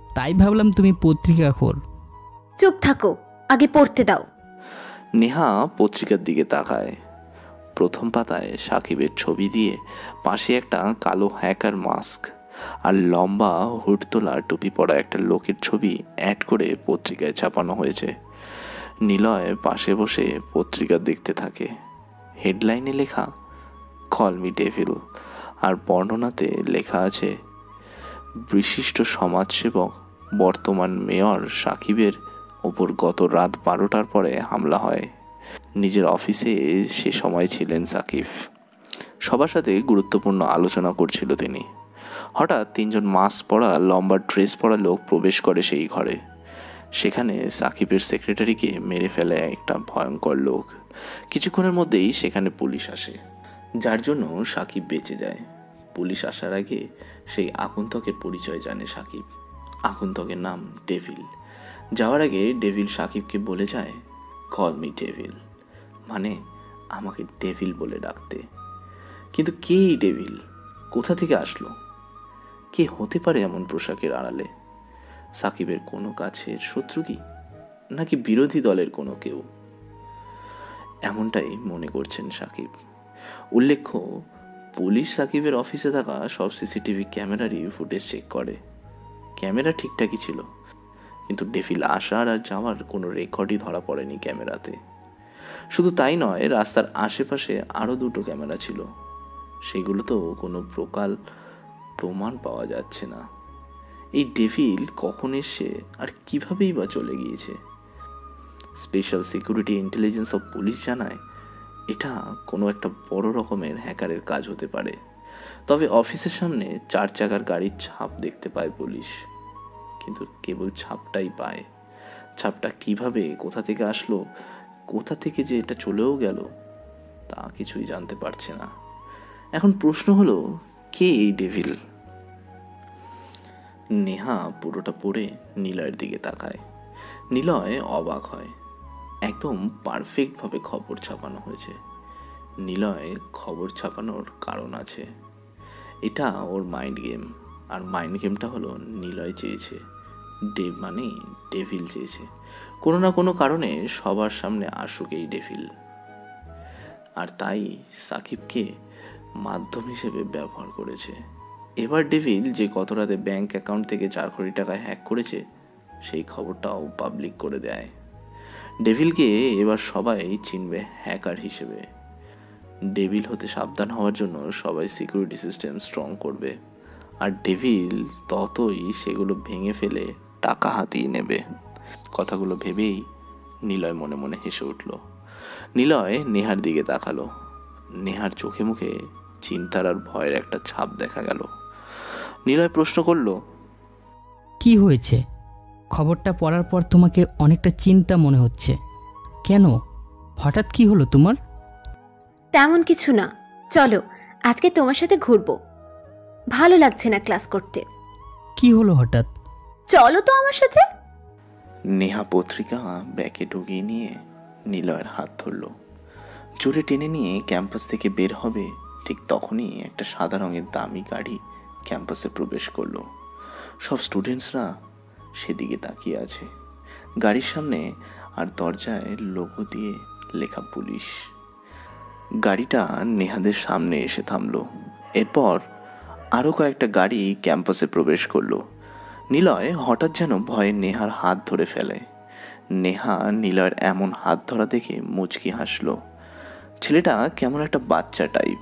তাই ভাবলাম তুমি পত্রিকাখোর। চুপ থাকো, আগে পড়তে দাও। নেহা পত্রিকার দিকে তাকায়। প্রথম পাতায় সাকিবের ছবি দিয়ে পাশে একটা কালো হ্যাকার মাস্ক আর লম্বা হুড তোলা টুপি পরা একটা লোকের ছবি অ্যাড করে পত্রিকায় ছাপানো হয়েছে। নিলয় পাশে বসে পত্রিকা দেখতে থাকে। হেডলাইনে লেখা কল মি ডেভিল, আর বর্ণনাতে লেখা আছে, বিশিষ্ট সমাজসেবক বর্তমান মেয়র সাকিবের ওপর গত রাত 12টার পরে হামলা হয়। নিজের অফিসে সে সময় ছিলেন সাকিব। সবার সাথে গুরুত্বপূর্ণ আলোচনা করছিল তিনি। হঠাৎ 3 জন মাস্ক পরা লম্বা ড্রেস পরা লোক প্রবেশ করে সেই ঘরে। সেখানে সাকিবের সেক্রেটারিকে মেরে ফেলে একটা ভয়ঙ্কর লোক। কিছুক্ষণের মধ্যেই সেখানে পুলিশ আসে, যার জন্য সাকিব বেঁচে যায়। পুলিশ আসার আগে সেই আগন্তুকের পরিচয় জানে সাকিব। আগন্তুকের নাম ডেভিল। যাওয়ার আগে ডেভিল সাকিবকে বলে যায়, কল মি ডেভিল, মানে আমাকে ডেভিল বলে ডাকতে। কিন্তু কে এই ডেভিল? কোথা থেকে আসলো? কে হতে পারে এমন পোশাকের আড়ালে? সাকিবের কোনো কাছের শত্রু কি, নাকি বিরোধী দলের কোনো কেউ? এমনটাই মনে করছেন সাকিব। উল্লেখ্য, পুলিশ সাকিবের অফিসে থাকা সব সিসিটিভি ক্যামেরারই ফুটেজ চেক করে। ক্যামেরা ঠিকঠাকই ছিল, কিন্তু ডেভিল আসার আর যাওয়ার কোনো রেকর্ডই ধরা পড়েনি ক্যামেরাতে। শুধু তাই নয়, রাস্তার আশেপাশে আরও 2টো ক্যামেরা ছিল, সেগুলোতেও কোনো প্রমাণ পাওয়া যাচ্ছে না। এই ডেভিল কখন এসছে আর কিভাবেই বা চলে গিয়েছে? Special security intelligence of police জানায় এটা কোনো একটা বড় রকমের হ্যাকারের কাজ হতে পারে। তবে অফিসের সামনে 4 চাকার গাড়ির ছাপ দেখতে পায় পুলিশ, কিন্তু কেবল ছাপটাই পায়। ছাপটা কিভাবে, কোথা থেকে আসলো, কোথা থেকে যে এটা চলেও গেল, তা কিছুই জানতে পারছে না। এখন প্রশ্ন হলো, কে এই ডেভিল? নেহা পুরোটা পড়ে নিলয়ের দিকে তাকায়। নিলয় অবাক হয়। একদম পারফেক্টভাবে খবর ছাপানো হয়েছে। নিলয় খবর ছাপানোর কারণ আছে। এটা ওর মাইন্ড গেম, আর মাইন্ড গেমটা হলো নিলয় চেয়েছে, মানে ডেভিল চেয়েছে কোনো না কোনো কারণে সবার সামনে আসুক এই ডেভিল। আর তাই সাকিবকে মাধ্যম হিসেবে ব্যবহার করেছে। এবার ডেভিল যে গত রাতে ব্যাংক অ্যাকাউন্ট থেকে 4 কোটি টাকা হ্যাক করেছে, সেই খবরটাও পাবলিক করে দেয়। ডেভিলকে এবার সবাই চিনবে হ্যাকার হিসেবে। ডেভিল হতে সাবধান হওয়ার জন্য সবাই সিকিউরিটি সিস্টেম স্ট্রং করবে, আর ডেভিল ততই সেগুলো ভেঙে ফেলে টাকা হাতিয়ে নেবে। কথাগুলো ভেবেই নিলয় মনে মনে হেসে উঠল। নিলয় নেহার দিকে তাকালো। নেহার চোখে মুখে চিন্তার আর ভয়ের একটা ছাপ দেখা গেল। নিলয় প্রশ্ন করল, কি হয়েছে? খবরটা পড়ার পর তোমাকে অনেকটা চিন্তা মনে হচ্ছে কেন? হঠাৎ কি হলো তোমার? তেমন কিছু না, চলো আজকে তোমার সাথে ঘুরবো। ভালো লাগছে না ক্লাস করতে। কি হলো হঠাৎ? চলো তো আমার সাথে। নেহা পত্রিকা ব্যাগে ঢুকিয়ে নিয়ে নিলয়ের হাত ধরল। জোরে টেনে নিয়ে ক্যাম্পাস থেকে বের হবে, ঠিক তখনই একটা সাদা রঙের দামি গাড়ি ক্যাম্পাসে প্রবেশ করলো। সব স্টুডেন্টসরা সেদিকে তাকিয়ে আছে। গাড়ির সামনে আর দরজায় লোগো দিয়ে লেখা পুলিশ। গাড়িটা নেহাদের সামনে এসে থামলো। এরপর আরও কয়েকটা গাড়ি ক্যাম্পাসে প্রবেশ করলো। নিলয় হঠাৎ যেন ভয়ে নেহার হাত ধরে ফেলে। নেহা নিলয়ের এমন হাত ধরা দেখে মুচকি হাসলো। ছেলেটা কেমন একটা বাচ্চা টাইপ,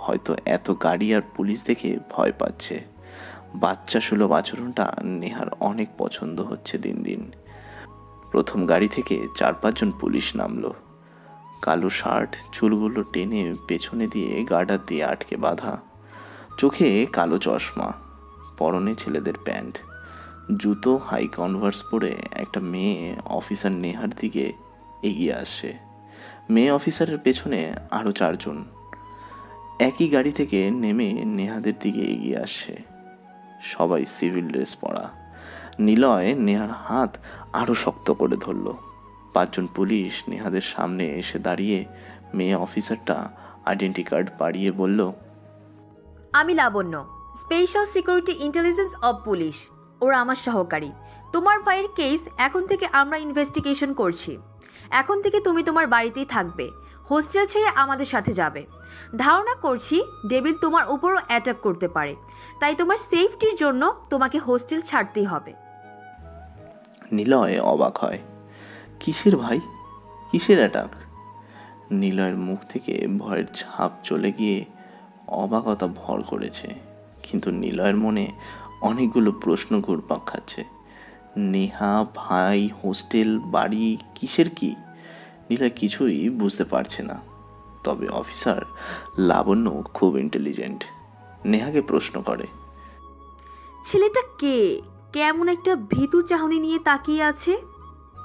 হয়তো এত গাড়ি আর পুলিশ দেখে ভয় পাচ্ছে। বাচ্চা সুলভ আচরণটা নেহার অনেক পছন্দ হচ্ছে দিন দিন। প্রথম গাড়ি থেকে 4-5 জন পুলিশ নামলো। কালো শার্ট, চুলগুলো টেনে পেছনে দিয়ে গার্ডার দিয়ে আটকে বাঁধা। চোখে কালো চশমা, পরনে ছেলেদের প্যান্ট, জুতো হাই কনভার্স পরে একটা মেয়ে অফিসার নেহার দিকে এগিয়ে আসছে। মেয়ে অফিসারের পেছনে আরও 4 জন একই গাড়ি থেকে নেমে নেহাদের দিকে এগিয়ে আসছে। সবাই সিভিল ড্রেস পরা। নিলয় নেহার হাত আরও শক্ত করে ধরল। 5 জন পুলিশ নেহাদের সামনে এসে দাঁড়িয়ে মেয়ে অফিসারটা আইডেন্টি কার্ড বাড়িয়ে বলল, আমি Labanya, special security intelligence of police. ওরা আমার সহকারী। তোমার ভাইয়ের কেস এখন থেকে আমরা ইনভেস্টিগেশন করছি। এখন থেকে তুমি তোমার বাড়িতেই থাকবে, হোস্টেল ছেড়ে আমাদের সাথে যাবে। ধারণা করছি ডেভিল তোমার উপরও অ্যাটাক করতে পারে, তাই তোমার সেফটির জন্য তোমাকে হোস্টেল ছাড়তেই হবে। নিলয় অবাক হয়। কিসের ভাই, কিসের অ্যাটাক? নিলয়ের মুখ থেকে ভয়ের ছাপ চলে গিয়ে অবাকতা ভর করেছে, কিন্তু নিলয়ের মনে অনেকগুলো প্রশ্ন ঘুরপাক খাচ্ছে। নেহা, ভাই, হোস্টেল, বাড়ি, কিসের কি? নিলয় কিছুই বুঝতে পারছে না। তবে অফিসার লাবণ্য খুব ইন্টেলিজেন্ট। নেহাকে প্রশ্ন করে, ছেলেটা কে? কেমন একটা ভীতু চাহনি নিয়ে তাকিয়ে আছে।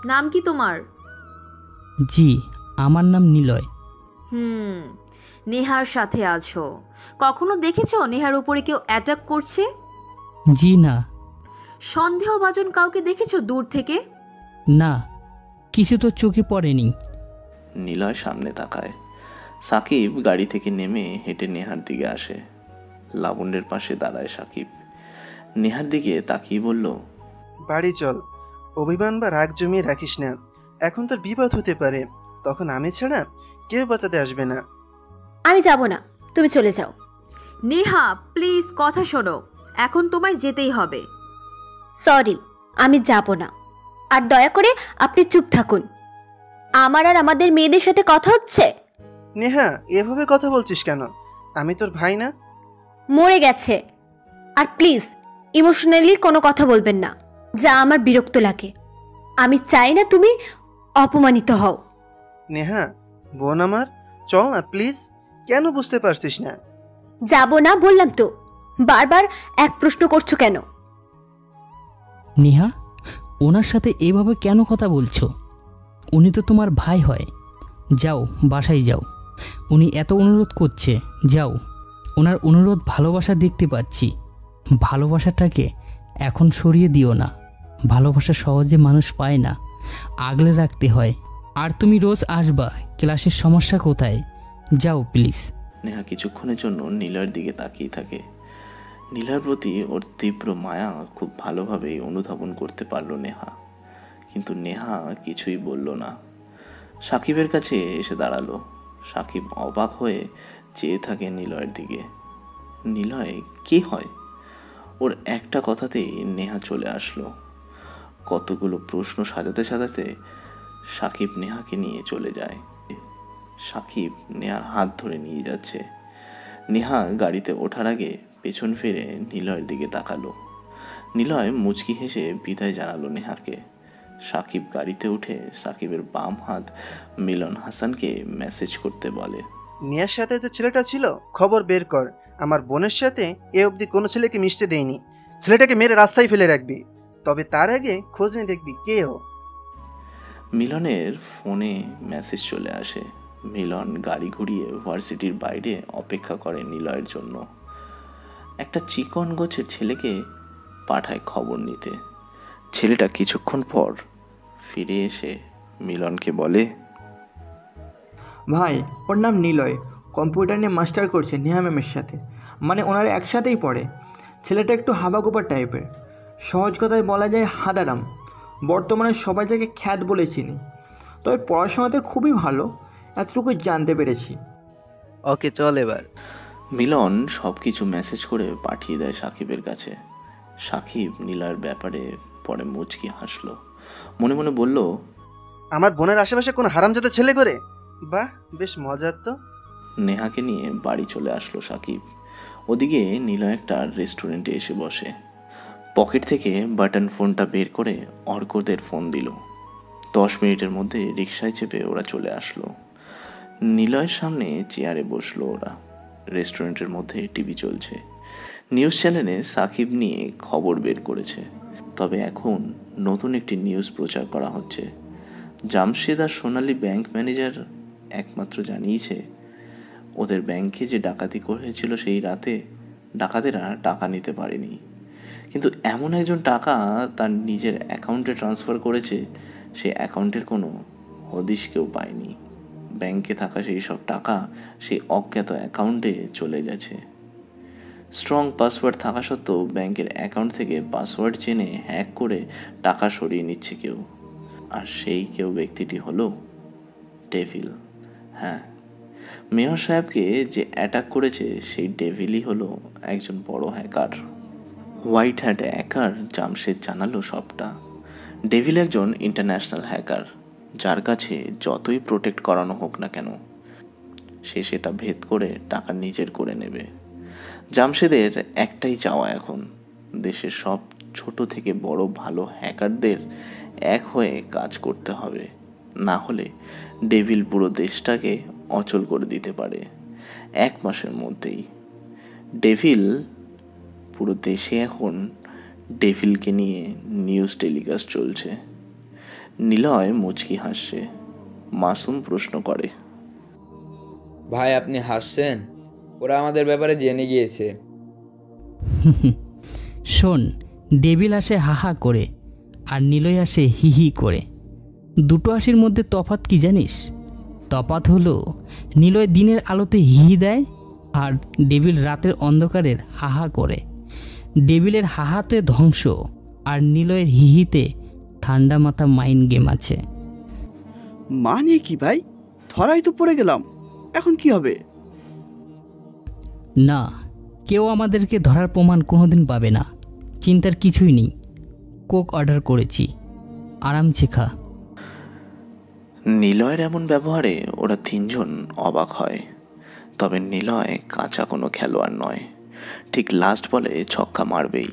নাম কি তোমার? জি, আমার নাম নিলয়। নেহার সাথে আছো। কখনো দেখেছো নেহার উপরে কেউ অ্যাটাক করছে? জি না। সন্দেহভাজন কাউকে দেখেছো দূর থেকে? না, কিছু তো চোখে পড়েনি। নিলয় সামনে তাকায়। সাকিব গাড়ি থেকে নেমে হেঁটে নেহার দিকে আসে। লাবণ্যের পাশে দাঁড়ায় সাকিব। নেহার দিকে তাকিয়ে বলল, বাড়ি চল। অভিমান বা রাগ জমিয়ে রাখিস না। এখন তোর বিপদ হতে পারে, তখন আমি ছাড়া কেউ বাঁচাতে আসবে না। আমি যাব না, তুমি চলে যাও। নেহা প্লিজ কথা শোনো, এখন তোমায় যেতেই হবে। সরি, আমি যাব না। আর দয়া করে আপনি চুপ থাকুন। আমার আর আমাদের মেয়েদের সাথে কথা হচ্ছে। নেহা এভাবে কথা বলছিস কেন? আমি তোর ভাই না? মরে গেছে। আর প্লিজ ইমোশনালি কোনো কথা বলবেন না, যা আমার বিরক্ত লাগে। আমি চাই না তুমি অপমানিত হও। নেহা বোন আমার, চল না প্লিজ। কেন বুঝতে পারছিস না? যাব না বললাম তো, বারবার এক প্রশ্ন করছো কেন? নেহা, ওনার সাথে এভাবে কেন কথা বলছো? উনি তো তোমার ভাই হয়। যাও, বাসায় যাও। উনি এত অনুরোধ করছে, যাও। ওনার অনুরোধ ভালোবাসা দেখতে পাচ্ছি। ভালোবাসাটাকে এখন সরিয়ে দিও না। ভালোবাসা সহজে মানুষ পায় না, আগলে রাখতে হয়। আর তুমি রোজ আসবা, ক্লাসের সমস্যা কোথায়? যাও প্লিজ। নেহা কিছুক্ষণের জন্য নীলার দিকে তাকিয়ে থাকে। নীলার প্রতি ওর তীব্র মায়া খুব ভালোভাবেই অনুধাবন করতে পারল নেহা, কিন্তু নেহা কিছুই বলল না। সাকিবের কাছে এসে দাঁড়ালো। সাকিব অবাক হয়ে চেয়ে থাকে নিলয়ের দিকে। নিলয় কে হয়? ওর একটা কথাতেই নেহা চলে আসলো। কতগুলো প্রশ্ন সাজাতে সাজাতে সাকিব নেহাকে নিয়ে চলে যায়। সাকিব নেহার হাত ধরে নিয়ে যাচ্ছে। নেহা গাড়িতে ওঠার আগে পেছন ফিরে নিলয়ের দিকে তাকালো। নিলয় মুচকি হেসে বিদায় জানালো নেহাকে। সাকিব গাড়িতে উঠে সাকিবের বাম হাত মিলন হাসানকে মেসেজ করতে বলে, নেহার সাথে যে ছেলেটা ছিল খবর বের কর। আমার বোনের সাথে এ অবধি কোনো ছেলেকে মিশতে দেয়নি। ছেলেটাকে মেরে রাস্তায় ফেলে রাখবি, তবে তার আগে খোঁজ নিয়ে দেখবি কে ও। মিলনের ফোনে মেসেজ চলে আসে। মিলন গাড়ি ঘুরিয়ে ভার্সিটির বাইরে অপেক্ষা করে নিলয়ের জন্য। একটা চিকন গোছের ছেলেকে পাঠায় খবর নিতে। ছেলেটা কিছুক্ষণ পর ফিরে এসে মিলনকে বলে, ভাই ওর নাম নিলয়, কম্পিউটার নিয়ে মাস্টার করছে নেহা ম্যামের সাথে। মানে ওনারা একসাথেই পড়ে। ছেলেটা একটু হাবাগোপা টাইপের, সহজ কথায় বলা যায় হাদারাম। বর্তমানে সবাই যাকে খ্যাত বলে চিনি, তবে পড়াশোনাতে খুবই ভালো, এতটুকু জানতে পেরেছি। ওকে চল এবার। মিলন সব কিছু মেসেজ করে পাঠিয়ে দেয় সাকিবের কাছে। সাকিব নিলয়ের ব্যাপারে পরে মুচকি হাসলো। মনে মনে বলল, আমার বোনের আশেপাশে কোনো হারামজাদা ছেলে করে? বাহ, বেশ মজার তো। নেহাকে নিয়ে বাড়ি চলে আসলো সাকিব। ওদিকে নিলয় একটা রেস্টুরেন্টে এসে বসে। পকেট থেকে বাটন ফোনটা বের করে অর্কদের ফোন দিল। 10 মিনিটের মধ্যে রিকশায় চেপে ওরা চলে আসলো। নিলয়ের সামনে চেয়ারে বসলো ওরা। রেস্টুরেন্টের মধ্যে টিভি চলছে। নিউজ চ্যানেলে সাকিব নিয়ে খবর বের করেছে, তবে এখন নতুন একটি নিউজ প্রচার করা হচ্ছে। জামশেদ আর সোনালী ব্যাংক ম্যানেজার একমাত্র জানিয়েছে ওদের ব্যাংকে যে ডাকাতি করেছিল সেই রাতে ডাকাতেরা টাকা নিতে পারেনি, কিন্তু এমন একজন টাকা তার নিজের অ্যাকাউন্টে ট্রান্সফার করেছে সে অ্যাকাউন্টের কোনো হদিশ কেউ পায়নি। ব্যাংকে থাকা সেই সব টাকা সেই অজ্ঞাত অ্যাকাউন্টে চলে গেছে। স্ট্রং পাসওয়ার্ড থাকা সত্ত্বেও ব্যাংকের অ্যাকাউন্ট থেকে পাসওয়ার্ড জেনে হ্যাক করে টাকা সরিয়ে নিচ্ছে কেউ, আর সেই কেউ ব্যক্তিটি হলো ডেভিল। হ্যাঁ, মেয়র সাহেবকে যে অ্যাটাক করেছে সেই ডেভিলই হলো একজন বড় hacker. White hat hacker Jamshed জানালো সবটা। ডেভিল একজন ইন্টারন্যাশনাল হ্যাকার, যার কাছে যতই প্রোটেক্ট করানো হোক না কেন সে সেটা ভেদ করে টাকা নিজের করে নেবে। জামশেদের একটাই চাওয়া এখন, দেশের সব ছোট থেকে বড় ভালো হ্যাকারদের এক হয়ে কাজ করতে হবে, না হলে ডেভিল পুরো দেশটাকে অচল করে দিতে পারে 1 মাসের মধ্যেই। ডেভিল পুরো দেশে এখন ডেভিলকে নিয়ে নিউজ টেলিকাস্ট চলছে। নিলয় মুচকি হাসছে। মাসুম প্রশ্ন করে, ভাই আপনি হাসছেন? ওরা আমাদের ব্যাপারে জেনে গিয়েছে। শোন, ডেভিল আসে হাহা করে আর নিলয় আসে হিহি করে। দুটো হাসির মধ্যে তফাৎ কি জানিস? তফাৎ হলো নিলয় দিনের আলোতে হিহি দেয় আর ডেভিল রাতের অন্ধকারের হাহা করে। ডেভিলের হাহাতে ধ্বংস আর নিলয়ের হিহিতে ঠান্ডা মাথা মাইন্ড গেম আছে। মানে কি ভাই, ধরাই তো পড়ে গেলাম, এখন কি হবে? না, কেউ আমাদেরকে ধরার প্রমাণ কোনোদিন পাবে না, চিন্তার কিছুই নেই। কোক অর্ডার করেছি, আরামসে খা। নিলয়ের এমন ব্যবহারে ওরা 3 জন অবাক হয়। তবে নিলয় কাঁচা কোনো খেলোয়াড় নয়, ঠিক লাস্ট বলে ছক্কা মারবেই।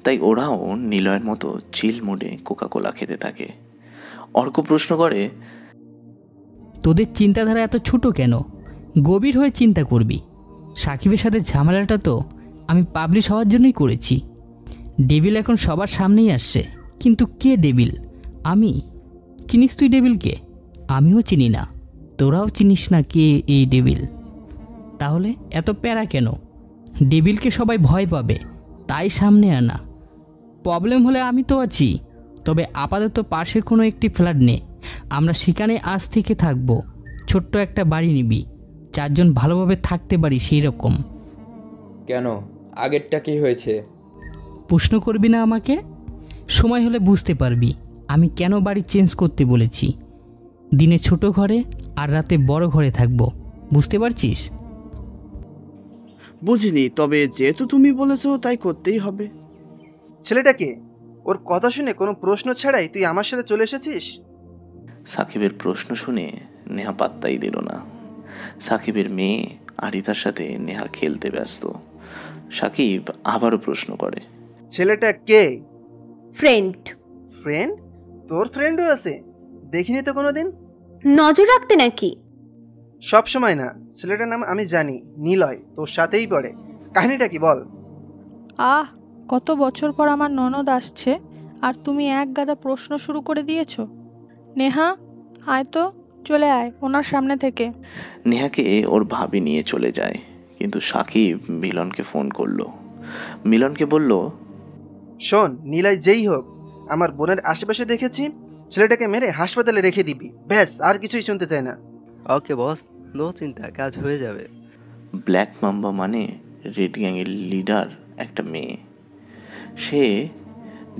তাই ওরাও নিলয়ের মতো চিল মুডে কোকাকোলা খেতে থাকে। অর্ক প্রশ্ন করে, তোদের চিন্তাধারা এত ছোট কেন? গভীর হয়ে চিন্তা করবি। সাকিবের সাথে ঝামেলাটা তো আমি পাবলিশ হওয়ার জন্যই করেছি। ডেভিল এখন সবার সামনেই আসছে, কিন্তু কে ডেভিল? আমি? চিনিস তুই ডেভিলকে? আমিও চিনি না, তোরাও চিনিস না কে এই ডেভিল। তাহলে এত প্যারা কেন? ডেভিলকে সবাই ভয় পাবে, তাই সামনে আনা। প্রবলেম হলে আমি তো আছি। তবে আপাতত পাশে কোনো একটি ফ্ল্যাট নে, আমরা সেখানে আজ থেকে থাকব। ছোট্ট একটা বাড়ি নিবি, 4 জন ভালোভাবে থাকতে পারি সেই রকম। কেন, আগেরটা কি হয়েছে? প্রশ্ন করবি না আমাকে? সময় হলে বুঝতে পারবি আমি কেন বাড়ি চেঞ্জ করতে বলেছি। দিনে ছোট ঘরে আর রাতে বড় ঘরে থাকব, বুঝতে পারছিস? বুঝিনি, তবে যেহেতু তুমি বলেছো তাই করতেই হবে। ছেলেটাকে ওর কথা শুনে কোনো প্রশ্ন ছাড়াই তুই আমার সাথে চলে এসেছিস? সাকিবের প্রশ্ন শুনে নেহা পাত্তাই দিল না। সাকিবের মেয়ে আরিতার সাথে নেহা খেলতে ব্যস্ত। সাকিব আবারও প্রশ্ন করে, ছেলেটা কে? ফ্রেন্ড। ফ্রেন্ড? তোর ফ্রেন্ডও আছে? দেখিনি তো কোনোদিন। নজর রাখতে নাকি? সব সময় না, ছেলেটার নাম আমি জানি, নিলয়, তোর সাথেই পড়ে। কাহিনীটা কি বল? আহ, কত বছর পর আমার ননদ আসছে আর তুমি এক গাদা প্রশ্ন শুরু করে দিয়েছো। নেহা, আয় তো, চলে আয় ওনার সামনে থেকে। নেহাকে ওর ভাবি নিয়ে চলে যায়, কিন্তু সাকিব মিলনকে ফোন করলো। মিলনকে বলল, শোন, নিলয় যেই হোক, আমার বোনের আশেপাশে দেখেছি, ছেলেটাকে মেরে হাসপাতালে রেখে দিবি, ব্যাস, আর কিছুই শুনতে চাই না। ওকে বস, নো চিন্তা, কাজ হয়ে যাবে। ব্ল্যাক মাম্বা মানে রেড গ্যাংয়ের লিডার একটা মেয়ে। সে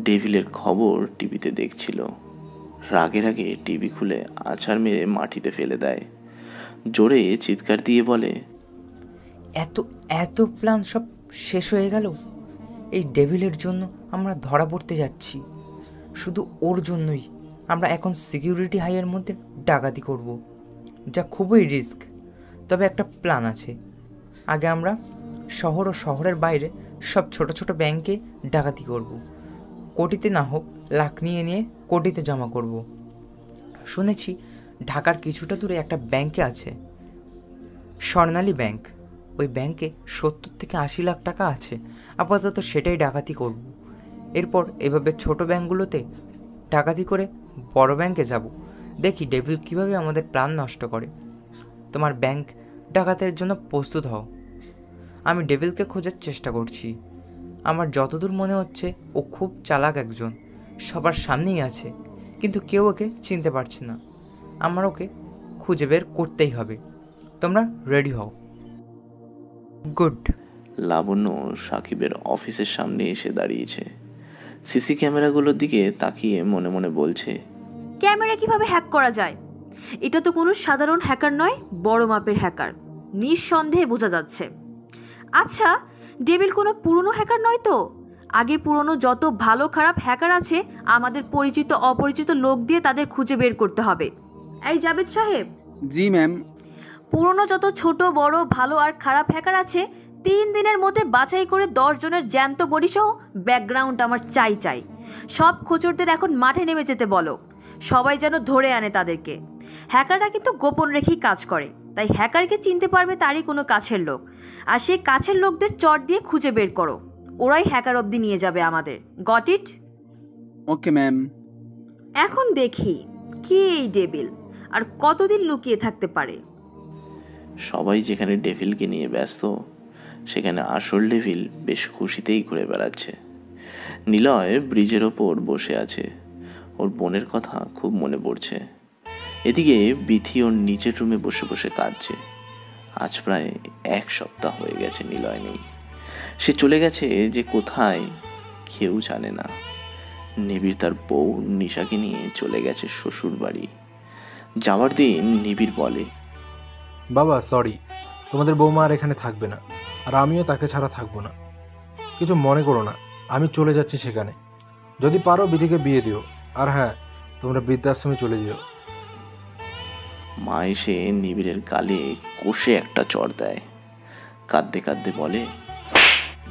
ডেভিলের খবর টিভিতে দেখছিল। রাগে রাগে টিভি খুলে আছাড় মেরে মাটিতে ফেলে দেয়। জোরে চিৎকার দিয়ে বলে, এত এত প্ল্যান সব শেষ হয়ে গেল। এই ডেভিলের জন্য আমরা ধরা পড়তে যাচ্ছি। শুধু ওর জন্যই আমরা এখন সিকিউরিটি হাইয়ের মধ্যে ডাকাতি করব, যা খুবই রিস্ক। তবে একটা প্ল্যান আছে। আগে আমরা শহর ও শহরের বাইরে সব ছোট ছোট ব্যাংকে ডাকাতি করব। কোটিতে না হোক লাখ নিয়ে নিয়ে কোটিতে জমা করব। শুনেছি ঢাকার কিছুটা দূরে একটা ব্যাংকে আছে, স্বর্ণালী ব্যাংক। ওই ব্যাংকে 70 থেকে 80 লাখ টাকা আছে আপাতত সেটাই ডাকাতি করব। এরপর এভাবে ছোট ব্যাংকগুলোতে ডাকাতি করে বড় ব্যাংকে যাব, দেখি ডেভিল কিভাবে আমাদের প্ল্যান নষ্ট করে। তোমার ব্যাংক ডাকাতের জন্য প্রস্তুত হও। আমি ডেভিলকে খোঁজার চেষ্টা করছি। আমার যতদূর মনে হচ্ছে ও খুব চালাক একজন, সবার সামনেই আছে, কিন্তু কেউ ওকে চিনতে পারছে না। আমার ওকে খুঁজে বের করতেই হবে। তোমরা রেডি হও। গুড। লাবণ্য সাকিবের অফিসের সামনে এসে দাঁড়িয়েছে। সিসি ক্যামেরাগুলোর দিকে তাকিয়ে মনে মনে বলছে, ক্যামেরা কিভাবে হ্যাক করা যায়? এটা তো কোনো সাধারণ হ্যাকার নয়, বড় মাপের হ্যাকার, নিঃসন্দেহে বোঝা যাচ্ছে। আচ্ছা, ডেভিল কোনো পুরনো হ্যাকার নয় তো? আগে পুরনো যত ভালো খারাপ হ্যাকার আছে আমাদের পরিচিত অপরিচিত লোক দিয়ে তাদের খুঁজে বের করতে হবে। এই জাভেদ সাহেব। জি ম্যাম। পুরনো যত ছোট বড় ভালো আর খারাপ হ্যাকার আছে 3 দিনের মধ্যে বাছাই করে 10 জনের জ্যান্ত বডি সহ ব্যাকগ্রাউন্ড আমার চাই। সব খোঁচরদের এখন মাঠে নেমে যেতে বলো, সবাই যেন ধরে আনে তাদেরকে। হ্যাকাররা কিন্তু গোপন রেখেই কাজ করে, তাই হ্যাকারকে চিনতে পারবে তারই কোনো কাছের লোক, আর সেই কাছের লোকদের চট দিয়ে খুঁজে বের করো। ওরাই হ্যাকার অবধি নিয়ে যাবে আমাদের। Got it? Okay ma'am. এখন দেখি কি এই ডেভিল আর কতদিন লুকিয়ে থাকতে পারে। সবাই যেখানে ডেভিলকে নিয়ে ব্যস্ত, সেখানে আসল ডেভিল বেশ খুশিতেই ঘুরে বেড়াচ্ছে। নিলয় ব্রিজের ওপর বসে আছে, ওর বোনের কথা খুব মনে পড়ছে। এদিকে বিথি ওর নিচের রুমে বসে বসে কাঁদছে। আজ প্রায় 1 সপ্তাহ হয়ে গেছে নিলয় নেই। সে চলে গেছে যে কোথায় কেউ জানে না। নিবিড় তার বউ নিশাকে নিয়ে চলে গেছে শ্বশুর বাড়ি। যাওয়ার দিন নিবিড় বলে, বাবা সরি, তোমাদের বৌমা আর এখানে থাকবে না, আর আমিও তাকে ছাড়া থাকবো না। কিছু মনে করো না, আমি চলে যাচ্ছি সেখানে। যদি পারো বিধিকে বিয়ে দিও, আর হ্যাঁ, তোমরা বৃদ্ধাশ্রমে চলে যেও। মা এসে নিবিড়ের গালে কষে একটা চড় দেয়। কাঁদতে কাঁদতে বলে,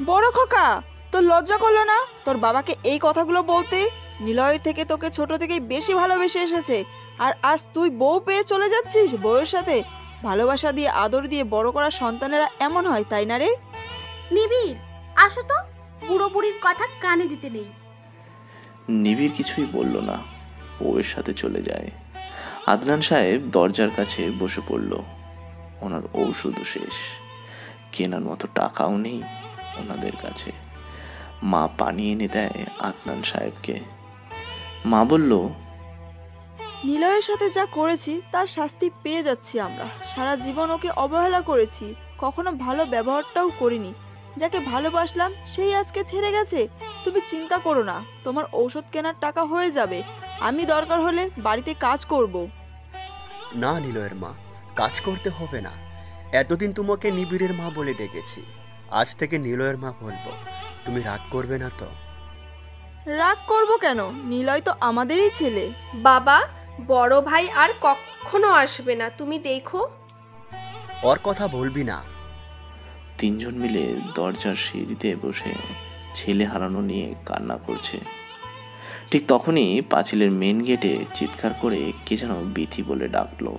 বড় খোকা, তোর লজ্জা করলো না তোর বাবাকে এই কথাগুলো বলতে? নিলয়ের থেকে তোকে ছোট থেকেই বেশি ভালোবেসে এসেছে, আর আজ তুই বউ পেয়ে চলে যাচ্ছিস। বউয়ের সাথে ভালোবাসা দিয়ে আদর দিয়ে বড় করা সন্তানেরা এমন হয়, তাই না রে? নিবিড়, আসো তো, বুড়ো বুড়ির কথা কানে দিতে নেই। নিবিড় কিছুই বলল না, বউয়ের সাথে চলে যায়। আদনান সাহেব দরজার কাছে বসে পড়ল। ওনার ঔষধও শেষ, কেনার মতো টাকাও নেই ওনাদের কাছে। মা পানি এনে দেয় আদনান সাহেবকে। মা বলল, নিলয়ের সাথে যা করেছি তার শাস্তি পেয়ে যাচ্ছি আমরা। সারা জীবন ওকে অবহেলা করেছি, কখনো ভালো ব্যবহারটাও করিনি। যাকে ভালোবাসলাম সেই আজকে ছেড়ে গেছে। তুমি চিন্তা করো না, তোমার ঔষধ কেনার টাকা হয়ে যাবে। আমি দরকার হলে বাড়িতে কাজ করব। না নিলয়ের মা, কাজ করতে হবে না। এতদিন তোমাকে নিবিড়ের মা বলে ডেকেছি, আজ থেকে নিলয়ের মা বলবো। তুমি রাগ করবে না তো? রাগ করব কেন? নিলয় তো আমাদেরই ছেলে। বাবা, বড় ভাই আর কখনো আসবে না, তুমি দেখো। ওর কথা বলবি না। 3 জন মিলে দরজার সিঁড়িতে বসে ছেলে হারানো নিয়ে কান্না করছে। ঠিক তখনই পাঁচিলের মেন গেটে চিৎকার করে কে যেন বিথি বলে ডাকলো।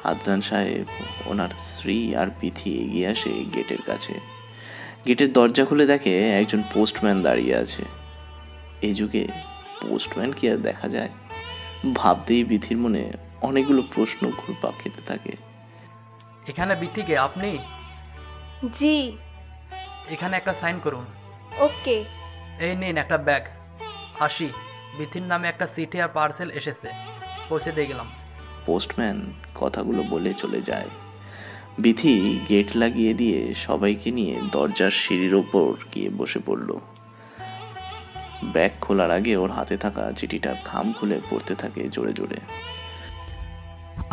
আদনান সাহেব, ওনার স্ত্রী আর বিথি এগিয়ে আসে গেটের কাছে। গেটের দরজা খুলে দেখে একজন পোস্টম্যান দাঁড়িয়ে আছে। এই যুগে পোস্টম্যান কি আর দেখা যায়? ভাবতেই বিথির মনে অনেকগুলো প্রশ্ন ঘুরপাক খেতে থাকে। এখানে বিথিকে আপনি? জি। এখানে একটা সাইন করুন। ওকে। এই নিন একটা ব্যাগ। আসি, বিথির নামে একটা চিঠি আর পার্সেল এসেছে, পৌঁছে দিয়ে গেলাম। পোস্টম্যান কথাগুলো বলে চলে যায়। বিথি গেট লাগিয়ে দিয়ে সবাইকে নিয়ে দরজার সিঁড়ির ওপর গিয়ে বসে পড়ল। ব্যাগ খোলার আগে ওর হাতে থাকা চিঠিটার খাম খুলে পড়তে থাকে জোরে জোরে।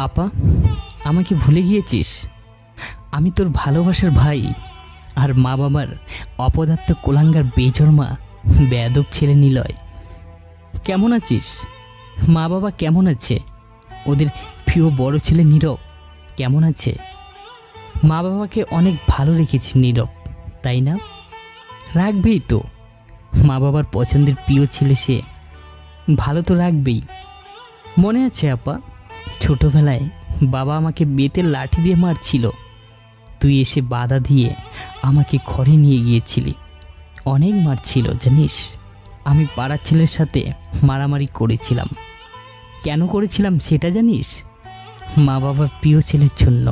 আপা, আমাকে ভুলে গিয়েছিস? আমি তোর ভালোবাসার ভাই, আর মা বাবার অপদার্থ কোলাঙ্গার বেজন্মা বেয়াদব ছেলে নিলয়। কেমন আছিস? মা বাবা কেমন আছে? ওদের প্রিয় বড় ছেলে নীরব কেমন আছে? মা বাবাকে অনেক ভালো রেখেছি নীরব, তাই না? রাখবেই তো, মা বাবার পছন্দের প্রিয় ছেলে সে, ভালো তো রাখবেই। মনে আছে আপা, ছোটবেলায় বাবা আমাকে বেতের লাঠি দিয়ে মারছিল, তুই এসে বাধা দিয়ে আমাকে ঘরে নিয়ে গিয়েছিলি। অনেক মার ছিল জানিস। আমি পাড়ার ছেলের সাথে মারামারি করেছিলাম। কেন করেছিলাম সেটা জানিস? মা বাবার প্রিয় ছেলের জন্য।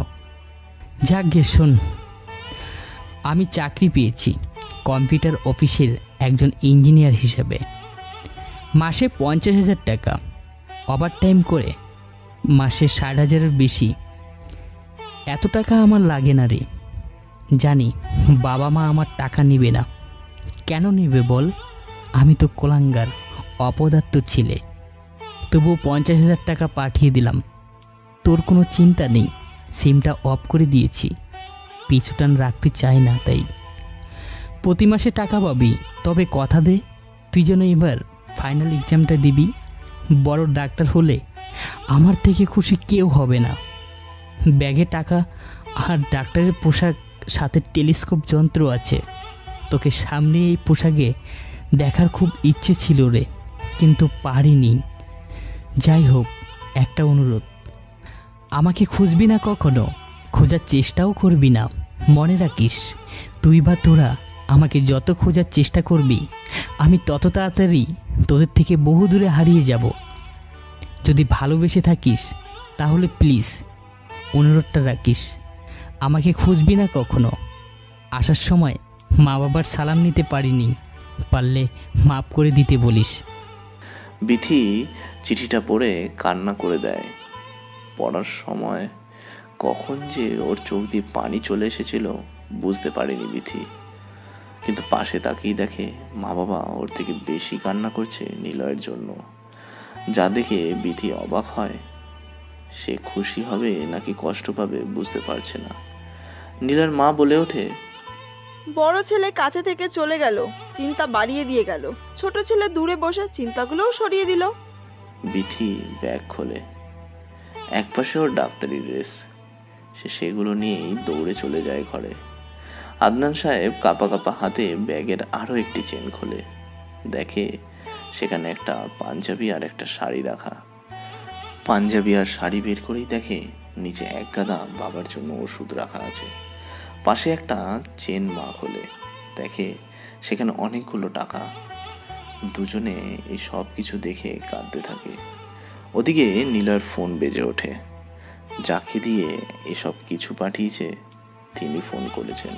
যাক গে শোন, আমি চাকরি পেয়েছি কম্পিউটার অফিসের একজন ইঞ্জিনিয়ার হিসেবে। মাসে 50,000 টাকা, ওভারটাইম করে মাসে 60,000-এর বেশি। এত টাকা আমার লাগে না রে। জানি বাবা মা আমার টাকা নেবে না। কেন নেবে বল? আমি তো কোলাঙ্গার অপদার্থ ছেলে। তবুও 50,000 টাকা পাঠিয়ে দিলাম। তোর কোনো চিন্তা নেই, সিমটা অফ করে দিয়েছি। পিছুটান রাখতে চাই না তাই। প্রতি মাসে টাকা পাবি, তবে কথা দে তুই যেন এবার ফাইনাল এক্সামটা দিবি। বড় ডাক্তার হলে আমার থেকে খুশি কেউ হবে না। ব্যাগে টাকা আর ডাক্তারের পোশাক, সাথে টেলিস্কোপ যন্ত্র আছে। তোকে সামনে এই পোশাকে দেখার খুব ইচ্ছে ছিল রে, কিন্তু পারিনি। যাই হোক, একটা অনুরোধ, আমাকে খুঁজবি না কখনো, খোঁজার চেষ্টাও করবি না। মনে রাখিস, তুই বা তোরা আমাকে যত খোঁজার চেষ্টা করবি, আমি তত তাড়াতাড়ি তোদের থেকে বহু দূরে হারিয়ে যাব। যদি ভালোবেসে থাকিস তাহলে প্লিজ অনুরোধটা রাখিস, আমাকে খুঁজবি না কখনো। আসার সময় মা বাবার সালাম নিতে পারিনি, পারলে মাফ করে দিতে বলিস। বিথি চিঠিটা পড়ে কান্না করে দেয়। পড়ার সময় কখন যে ওর চোখ দিয়ে পানি চলে এসেছিল বুঝতে পারেনি বিথি। কিন্তু পাশে তাকিয়ে দেখে মা বাবা ওর থেকে বেশি কান্না করছে নিলয়ের জন্য। যা দেখে বিথি অবাক হয়। সে খুশি হবে নাকি কষ্ট পাবে বুঝতে পারছে না। নীলার মা বলে ওঠে, বড় ছেলে কাছে থেকে চলে গেল, চিন্তা বাড়িয়ে দিয়ে গেল। ছোট ছেলে দূরে বসে চিন্তাগুলোও সরিয়ে দিল। বিথি ব্যাগ খোলে। একপাশে ওর ডাক্তারি ড্রেস, সে সেগুলো নিয়েই দৌড়ে চলে যায় ঘরে। আদনান সাহেব কাঁপা কাঁপা হাতে ব্যাগের আরও একটি চেন খোলে। দেখে সেখানে একটা পাঞ্জাবি আর একটা শাড়ি রাখা। পাঞ্জাবি আর শাড়ি বের করেই দেখে নিচে এক গাদা বাবার জন্য ওষুধ রাখা আছে। পাশে একটা চেন মা খোলে, দেখে সেখানে অনেকগুলো টাকা। দুজনে এই সব কিছু দেখে কাঁদতে থাকে। ওদিকে নীলয়ের ফোন বেজে ওঠে। যাকে দিয়ে এসব কিছু পাঠিয়েছে তিনি ফোন করেছেন।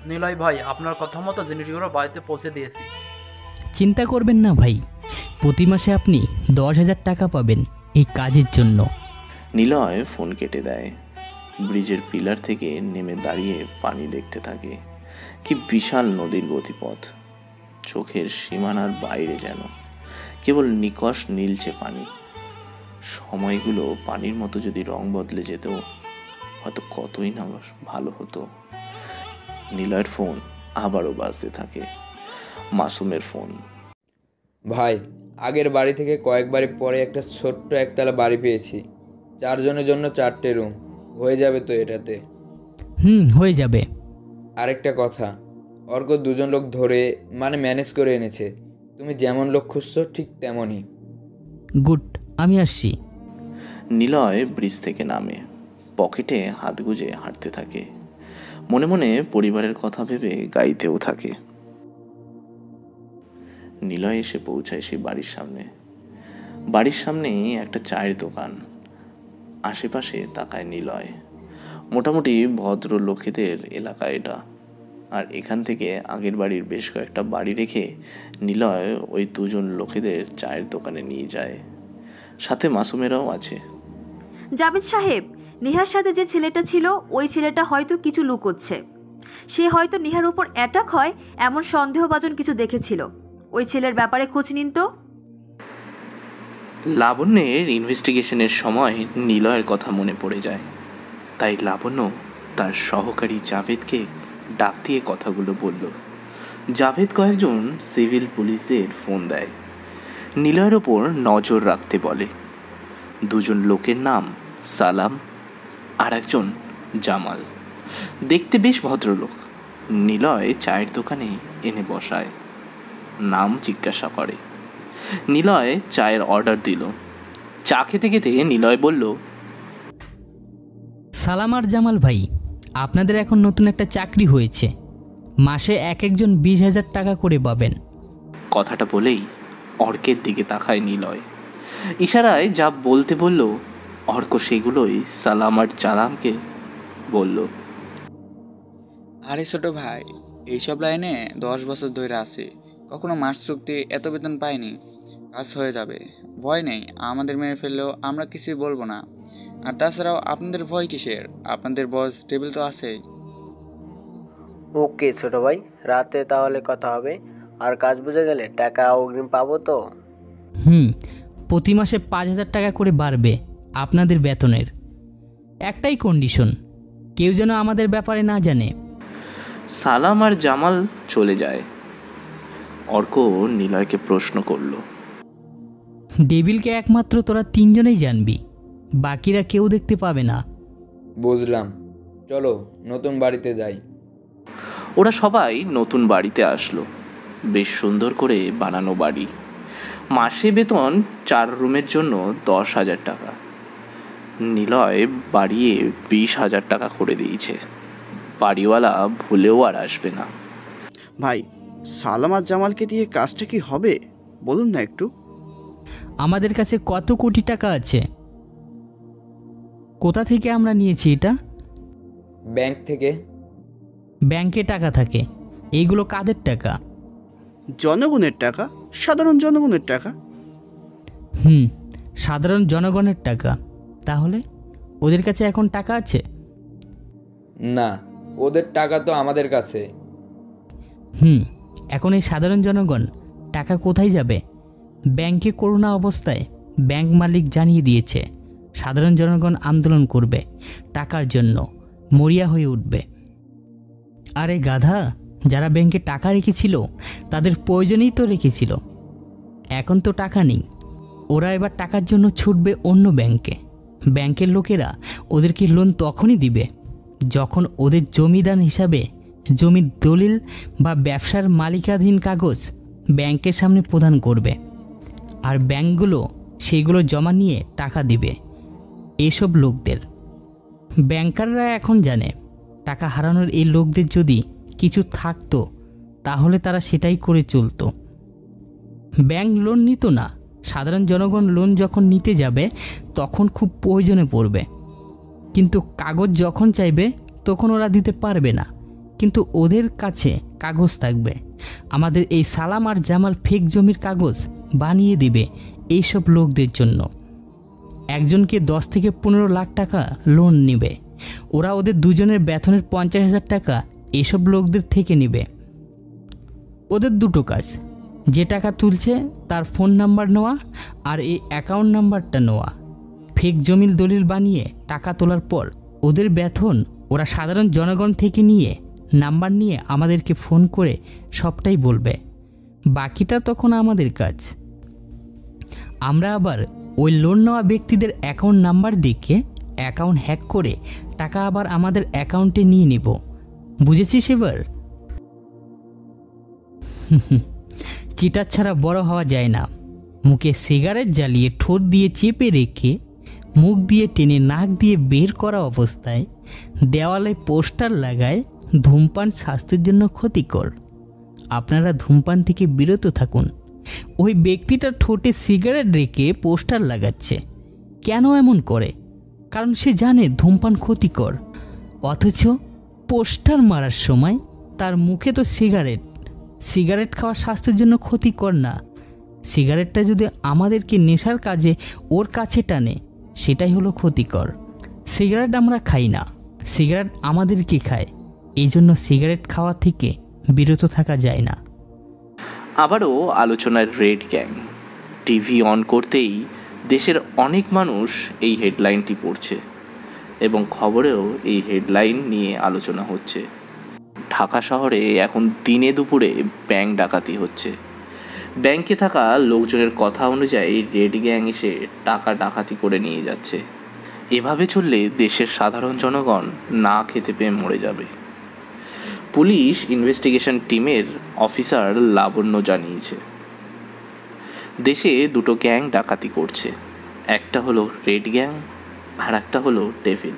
নিলয় ভাই, আপনার কথা মতো জিনিসগুলো বাড়িতে পৌঁছে দিয়েছি। চিন্তা করবেন না ভাই, প্রতি মাসে আপনি 10,000 টাকা পাবেন এই কাজের জন্য। নিলয় ফোন কেটে দেয়। ব্রিজের পিলার থেকে নেমে দাঁড়িয়ে পানি দেখতে থাকে। কি বিশাল নদীর গতিপথ, চোখের সীমানার বাইরে যেন। কেবল নিকষ নীলচে পানি। সময়গুলো পানির মতো যদি রং বদলে যেত হয়তো কতই না ভালো হতো। নিলয়ের ফোন আবারও বাজতে থাকে। মাসুমের ফোন। ভাই, আগের বাড়ি থেকে কয়েক বাড়ি পরে একটা ছোট্ট একতলা বাড়ি পেয়েছি। 4 জনের জন্য 4টে রুম হয়ে যাবে তো এটাতে? হয়ে যাবে। আরেকটা কথা, অর্ক 2জন লোক ধরে ম্যানেজ করে এনেছে। তুমি যেমন লোক খুঁজছো ঠিক তেমনই। গুড, আমি আসছি। নিলয় ব্রিজ থেকে নামে, পকেটে হাত গুজে হাঁটতে থাকে। মনে মনে পরিবারের কথা ভেবে গাইতেও থাকে। নিলয় এসে পৌঁছায় সেই বাড়ির সামনে। বাড়ির সামনেই একটা চায়ের দোকান। আশেপাশে তাকায় নিলয়। মোটামুটি ভদ্র লোকেদের এলাকা এটা। আর এখান থেকে আগের বাড়ির বেশ কয়েকটা বাড়ি রেখে নিলয় ওই 2জন লোকেদের চায়ের দোকানে নিয়ে যায়। সাথে মাসুমেরাও আছে। জাভেদ সাহেব, নেহার সাথে যে ছেলেটা ছিল ওই ছেলেটা হয়তো কিছু লুকোচ্ছে। সে হয়তো নেহার উপর অ্যাটাক হয় এমন সন্দেহভাজন কিছু দেখেছিল। ওই ছেলের ব্যাপারে খোঁজ নিন তো। লাবণ্যের ইনভেস্টিগেশনের সময় নিলয়ের কথা মনে পড়ে যায়। তাই লাবণ্য তার সহকারী জাভেদকে ডাক দিয়ে কথাগুলো বলল। জাভেদ কয়েকজন সিভিল পুলিশদের ফোন দেয়, নিলয়ের ওপর নজর রাখতে বলে। 2জন লোকের নাম সালাম আর একজন জামাল। দেখতে বেশ ভদ্রলোক। নিলয় চায়ের দোকানে এনে বসায়, নাম জিজ্ঞাসা করে। নিলয় চায়ের অর্ডার দিল। চা খেতে খেতে নিলয় বলল, সালাম আর জামাল ভাই, আপনাদের এখন নতুন একটা চাকরি হয়েছে। মাসে এক একজন 20,000 টাকা করে পাবেন। কথাটা বলেই অর্কের দিকে তাকায় নিলয়। ইশারায় যা বলতে বলল অর্ক সেগুলোই সালাম আর জালামকে বলল। আরে ছোট ভাই, এইসব লাইনে 10 বছর ধরে আছে, কখনো মাস চুক্তি এত বেতন পাইনি। কাজ হয়ে যাবে, ভয় নেই। আমাদের মেরে ফেললেও আমরা কিছুই বলবো না। আর তাছাড়াও আপনাদের ভয় কিসের? আপনাদের বস টেবিল তো আছেই। ওকে ছোট ভাই, রাতে তাহলে কথা হবে। আর কাজ বুঝে গেলে টাকা অগ্রিম পাবো তো? প্রতি মাসে 5,000 টাকা করে বাড়বে আপনাদের বেতনের। একটাই কন্ডিশন, কেউ যেন আমাদের ব্যাপারে না জানে। সালাম আর জামাল চলে যায়। অর্ক নিলয়কে প্রশ্ন করল, ডেভিলকে একমাত্র তোরা 3 জনেই জানবি, বাকিরা কেউ দেখতে পাবে না। বুঝলাম, চলো নতুন বাড়িতে যাই। ওরা সবাই নতুন বাড়িতে আসলো। বেশ সুন্দর করে বানানো বাড়ি। মাসে বেতন 4 রুমের জন্য 10,000 টাকা। নিলয় বাড়িয়ে 20,000 টাকা করে দিয়েছে। বাড়িওয়ালা ভুলেও আর আসবে না। ভাই, সালাম আর জামালকে দিয়ে কাজটা কি হবে বলুন না একটু। আমাদের কাছে কত কোটি টাকা আছে। কোথা থেকে আমরা নিয়েছি এটা? ব্যাংক থেকে। ব্যাংকে টাকা থাকে, এইগুলো কাদের টাকা? জনগণের টাকা, সাধারণ জনগণের টাকা। সাধারণ জনগণের টাকা। তাহলে ওদের কাছে এখন টাকা আছে? না, ওদের টাকা তো আমাদের কাছে। এখন এই সাধারণ জনগণ টাকা কোথায় যাবে? ব্যাংকে করোনা অবস্থায় ব্যাংক মালিক জানিয়ে দিয়েছে সাধারণ জনগণ আন্দোলন করবে, টাকার জন্য মরিয়া হয়ে উঠবে। আরে গাধা, যারা ব্যাংকে টাকা রেখেছিল তাদের প্রয়োজনেই তো রেখেছিল। এখন তো টাকা নেই, ওরা এবার টাকার জন্য ছুটবে অন্য ব্যাংকে। ব্যাংকের লোকেরা ওদেরকে লোন তখনই দিবে যখন ওদের জমিদান হিসাবে জমির দলিল বা ব্যবসার মালিকাধীন কাগজ ব্যাংকের সামনে প্রদান করবে। আর ব্যাংকগুলো সেইগুলো জমা নিয়ে টাকা দিবে এইসব লোকদের। ব্যাংকাররা এখন জানে টাকা হারানোর এই লোকদের যদি কিছু থাকতো তাহলে তারা সেটাই করে চলতো। ব্যাংক লোন নিত না, সাধারণ জনগণ লোন যখন নিতে যাবে তখন খুব প্রয়োজনে পড়বে, কিন্তু কাগজ যখন চাইবে তখন ওরা দিতে পারবে না। কিন্তু ওদের কাছে কাগজ থাকবে। আমাদের এই সালাম আর জামাল ফেক জমির কাগজ বানিয়ে দিবে এইসব লোকদের জন্য। একজনকে 10 থেকে 15 লাখ টাকা লোন নেবে। ওরা ওদের দুজনের বেতনের 50,000 টাকা এসব লোকদের থেকে নেবে। ওদের দুটো কাজ, যে টাকা তুলছে তার ফোন নাম্বার নেওয়া আর এই অ্যাকাউন্ট নাম্বারটা নেওয়া। ফেক জমির দলিল বানিয়ে টাকা তোলার পর ওদের বেতন ওরা সাধারণ জনগণ থেকে নিয়ে নাম্বার নিয়ে আমাদেরকে ফোন করে সবটাই বলবে। বাকিটা তখন আমাদের কাজ। আমরা আবার ওই লোন নেওয়া ব্যক্তিদের অ্যাকাউন্ট নাম্বার দেখে অ্যাকাউন্ট হ্যাক করে টাকা আবার আমাদের অ্যাকাউন্টে নিয়ে নেব। বুঝেছিস এবার? চিটার ছাড়া বড় হওয়া যায় না। মুখে সিগারেট জ্বালিয়ে ঠোঁট দিয়ে চেপে রেখে মুখ দিয়ে টেনে নাক দিয়ে বের করা অবস্থায় দেওয়ালে পোস্টার লাগায় ধূমপান স্বাস্থ্যের জন্য ক্ষতিকর, আপনারা ধূমপান থেকে বিরত থাকুন। ওই ব্যক্তিটা ঠোঁটে সিগারেট রেখে পোস্টার লাগাচ্ছে। কেন এমন করে? কারণ সে জানে ধূমপান ক্ষতিকর, অথচ পোস্টার মারার সময় তার মুখে তো সিগারেট খাওয়া স্বাস্থ্যের জন্য ক্ষতিকর না। সিগারেটটা যদি আমাদেরকে নেশার কাজে ওর কাছে টানে সেটাই হলো ক্ষতিকর। সিগারেট আমরা খাই না, সিগারেট আমাদেরকে খায়। এই জন্য সিগারেট খাওয়া থেকে বিরত থাকা যায় না। আবারও আলোচনার রেড গ্যাং। টিভি অন করতেই দেশের অনেক মানুষ এই হেডলাইনটি পড়ছে এবং খবরেও এই হেডলাইন নিয়ে আলোচনা হচ্ছে। ঢাকা শহরে এখন দিনে দুপুরে ব্যাংক ডাকাতি হচ্ছে। ব্যাংকে থাকা লোকজনের কথা অনুযায়ী রেড গ্যাং এসে টাকা ডাকাতি করে নিয়ে যাচ্ছে। এভাবে চললে দেশের সাধারণ জনগণ না খেতে পেয়ে মরে যাবে। পুলিশ ইনভেস্টিগেশন টিমের অফিসার লাবণ্য জানিয়েছে দেশে দুটো গ্যাং ডাকাতি করছে, একটা হলো রেড গ্যাং আর একটা হলো ডেভিল।